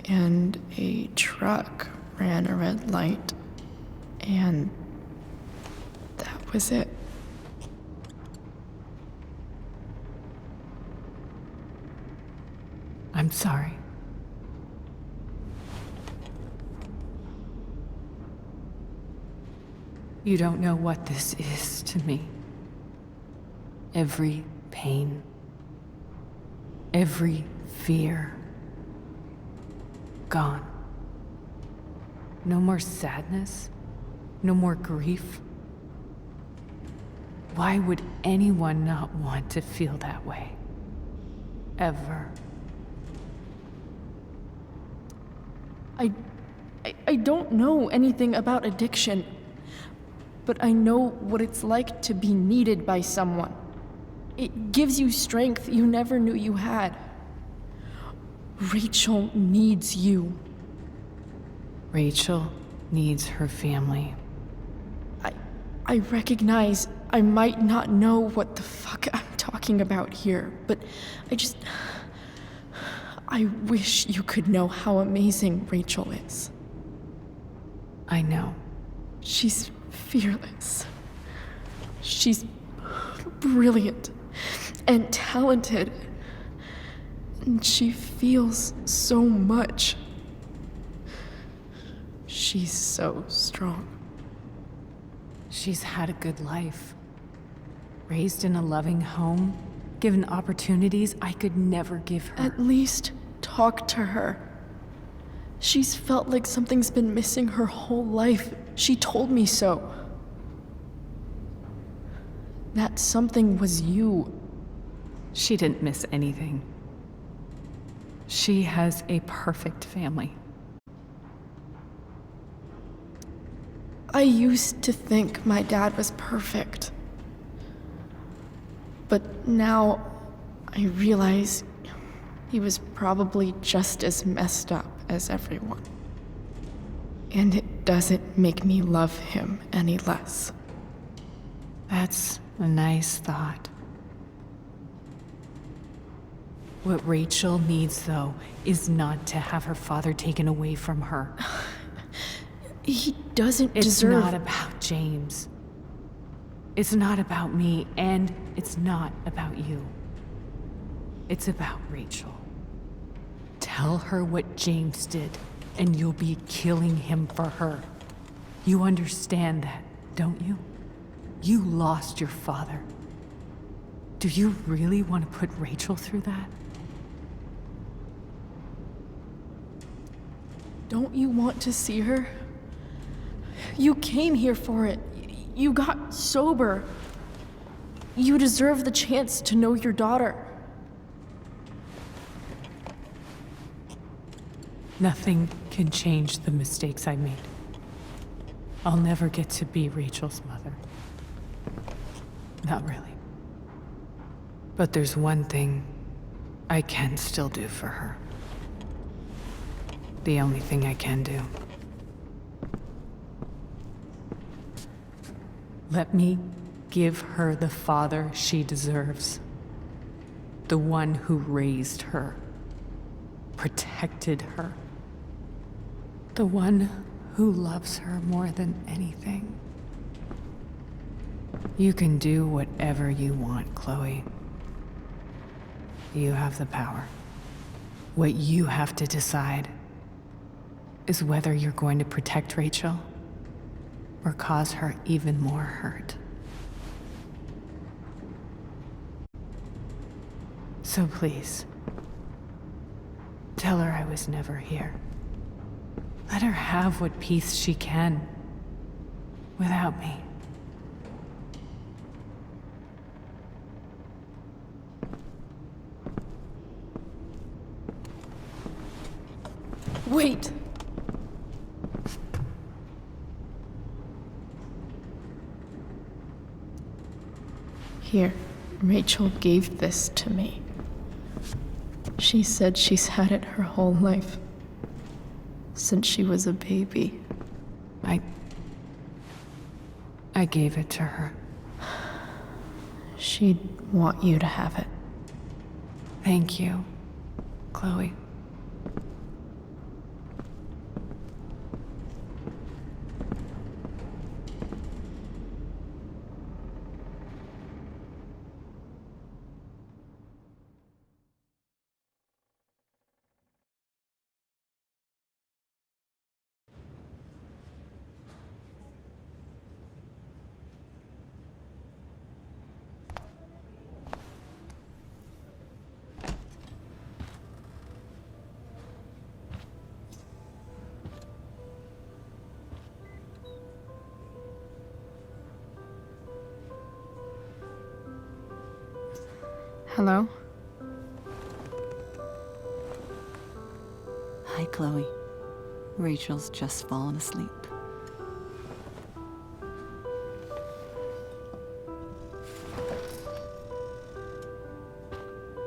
and a truck ran a red light, and that was it. I'm sorry. You don't know what this is to me. Every pain, every fear, gone. No more sadness, no more grief. Why would anyone not want to feel that way? Ever. I don't know anything about addiction, but I know what it's like to be needed by someone. It gives you strength you never knew you had. Rachel needs you. Rachel needs her family. I recognize I might not know what the fuck I'm talking about here, but I wish you could know how amazing Rachel is. I know. She's fearless. She's brilliant and talented. And she feels so much. She's so strong. She's had a good life. Raised in a loving home, given opportunities I could never give her. At least talk to her. She's felt like something's been missing her whole life. She told me so. That something was you. She didn't miss anything. She has a perfect family. I used to think my dad was perfect. But now I realize he was probably just as messed up as everyone. And it doesn't make me love him any less. That's a nice thought. What Rachel needs, though, is not to have her father taken away from her. He doesn't It's deserve... not about James. It's not about me, and it's not about you. It's about Rachel. Tell her what James did, and you'll be killing him for her. You understand that, don't you? You lost your father. Do you really want to put Rachel through that? Don't you want to see her? You came here for it. You got sober. You deserve the chance to know your daughter. Nothing can change the mistakes I made. I'll never get to be Rachel's mother. Not really. But there's one thing I can still do for her. The only thing I can do. Let me give her the father she deserves. The one who raised her, protected her. The one who loves her more than anything. You can do whatever you want, Chloe. You have the power. What you have to decide is whether you're going to protect Rachel or cause her even more hurt. So please, tell her I was never here. Let her have what peace she can without me. Wait! Here, Rachel gave this to me. She said she's had it her whole life. Since she was a baby. I gave it to her. She'd want you to have it. Thank you, Chloe. Hello? Hi, Chloe. Rachel's just fallen asleep.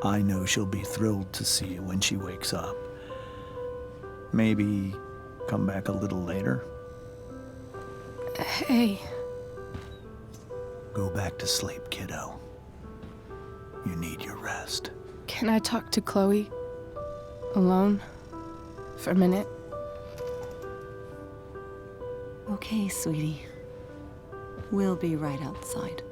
I know she'll be thrilled to see you when she wakes up. Maybe come back a little later. Hey. Go back to sleep, kiddo. You need your rest. Can I talk to Chloe? Alone? For a minute? Okay, sweetie. We'll be right outside.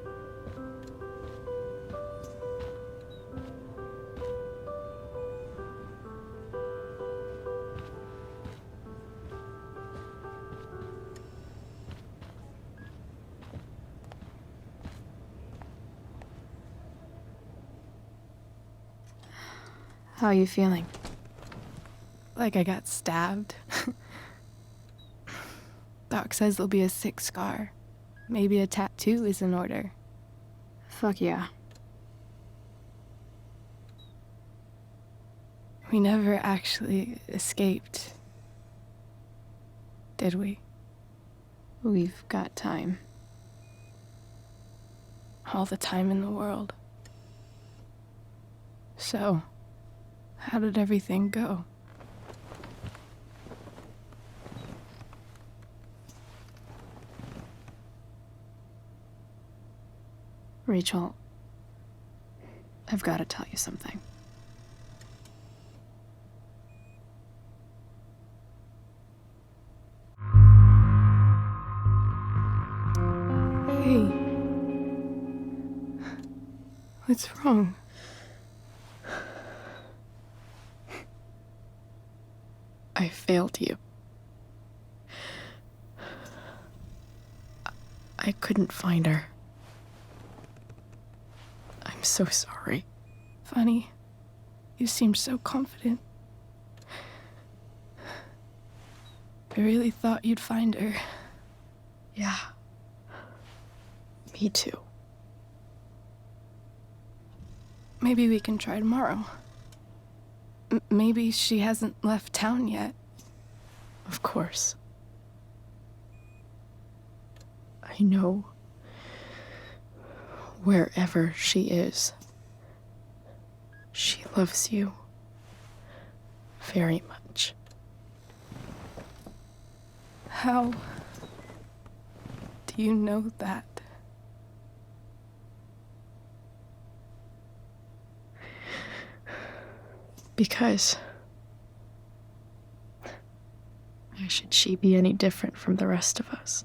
How are you feeling? Like I got stabbed? Doc says there'll be a sick scar. Maybe a tattoo is in order. Fuck yeah. We never actually escaped, did we? We've got time. All the time in the world. So, how did everything go? Rachel, I've got to tell you something. Hey. What's wrong? I failed you. I couldn't find her. I'm so sorry. Funny. You seemed so confident. I really thought you'd find her. Yeah. Me too. Maybe we can try tomorrow. Maybe she hasn't left town yet. Of course. I know. Wherever she is, she loves you very much. How do you know that? Because why should she be any different from the rest of us?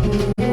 Bye.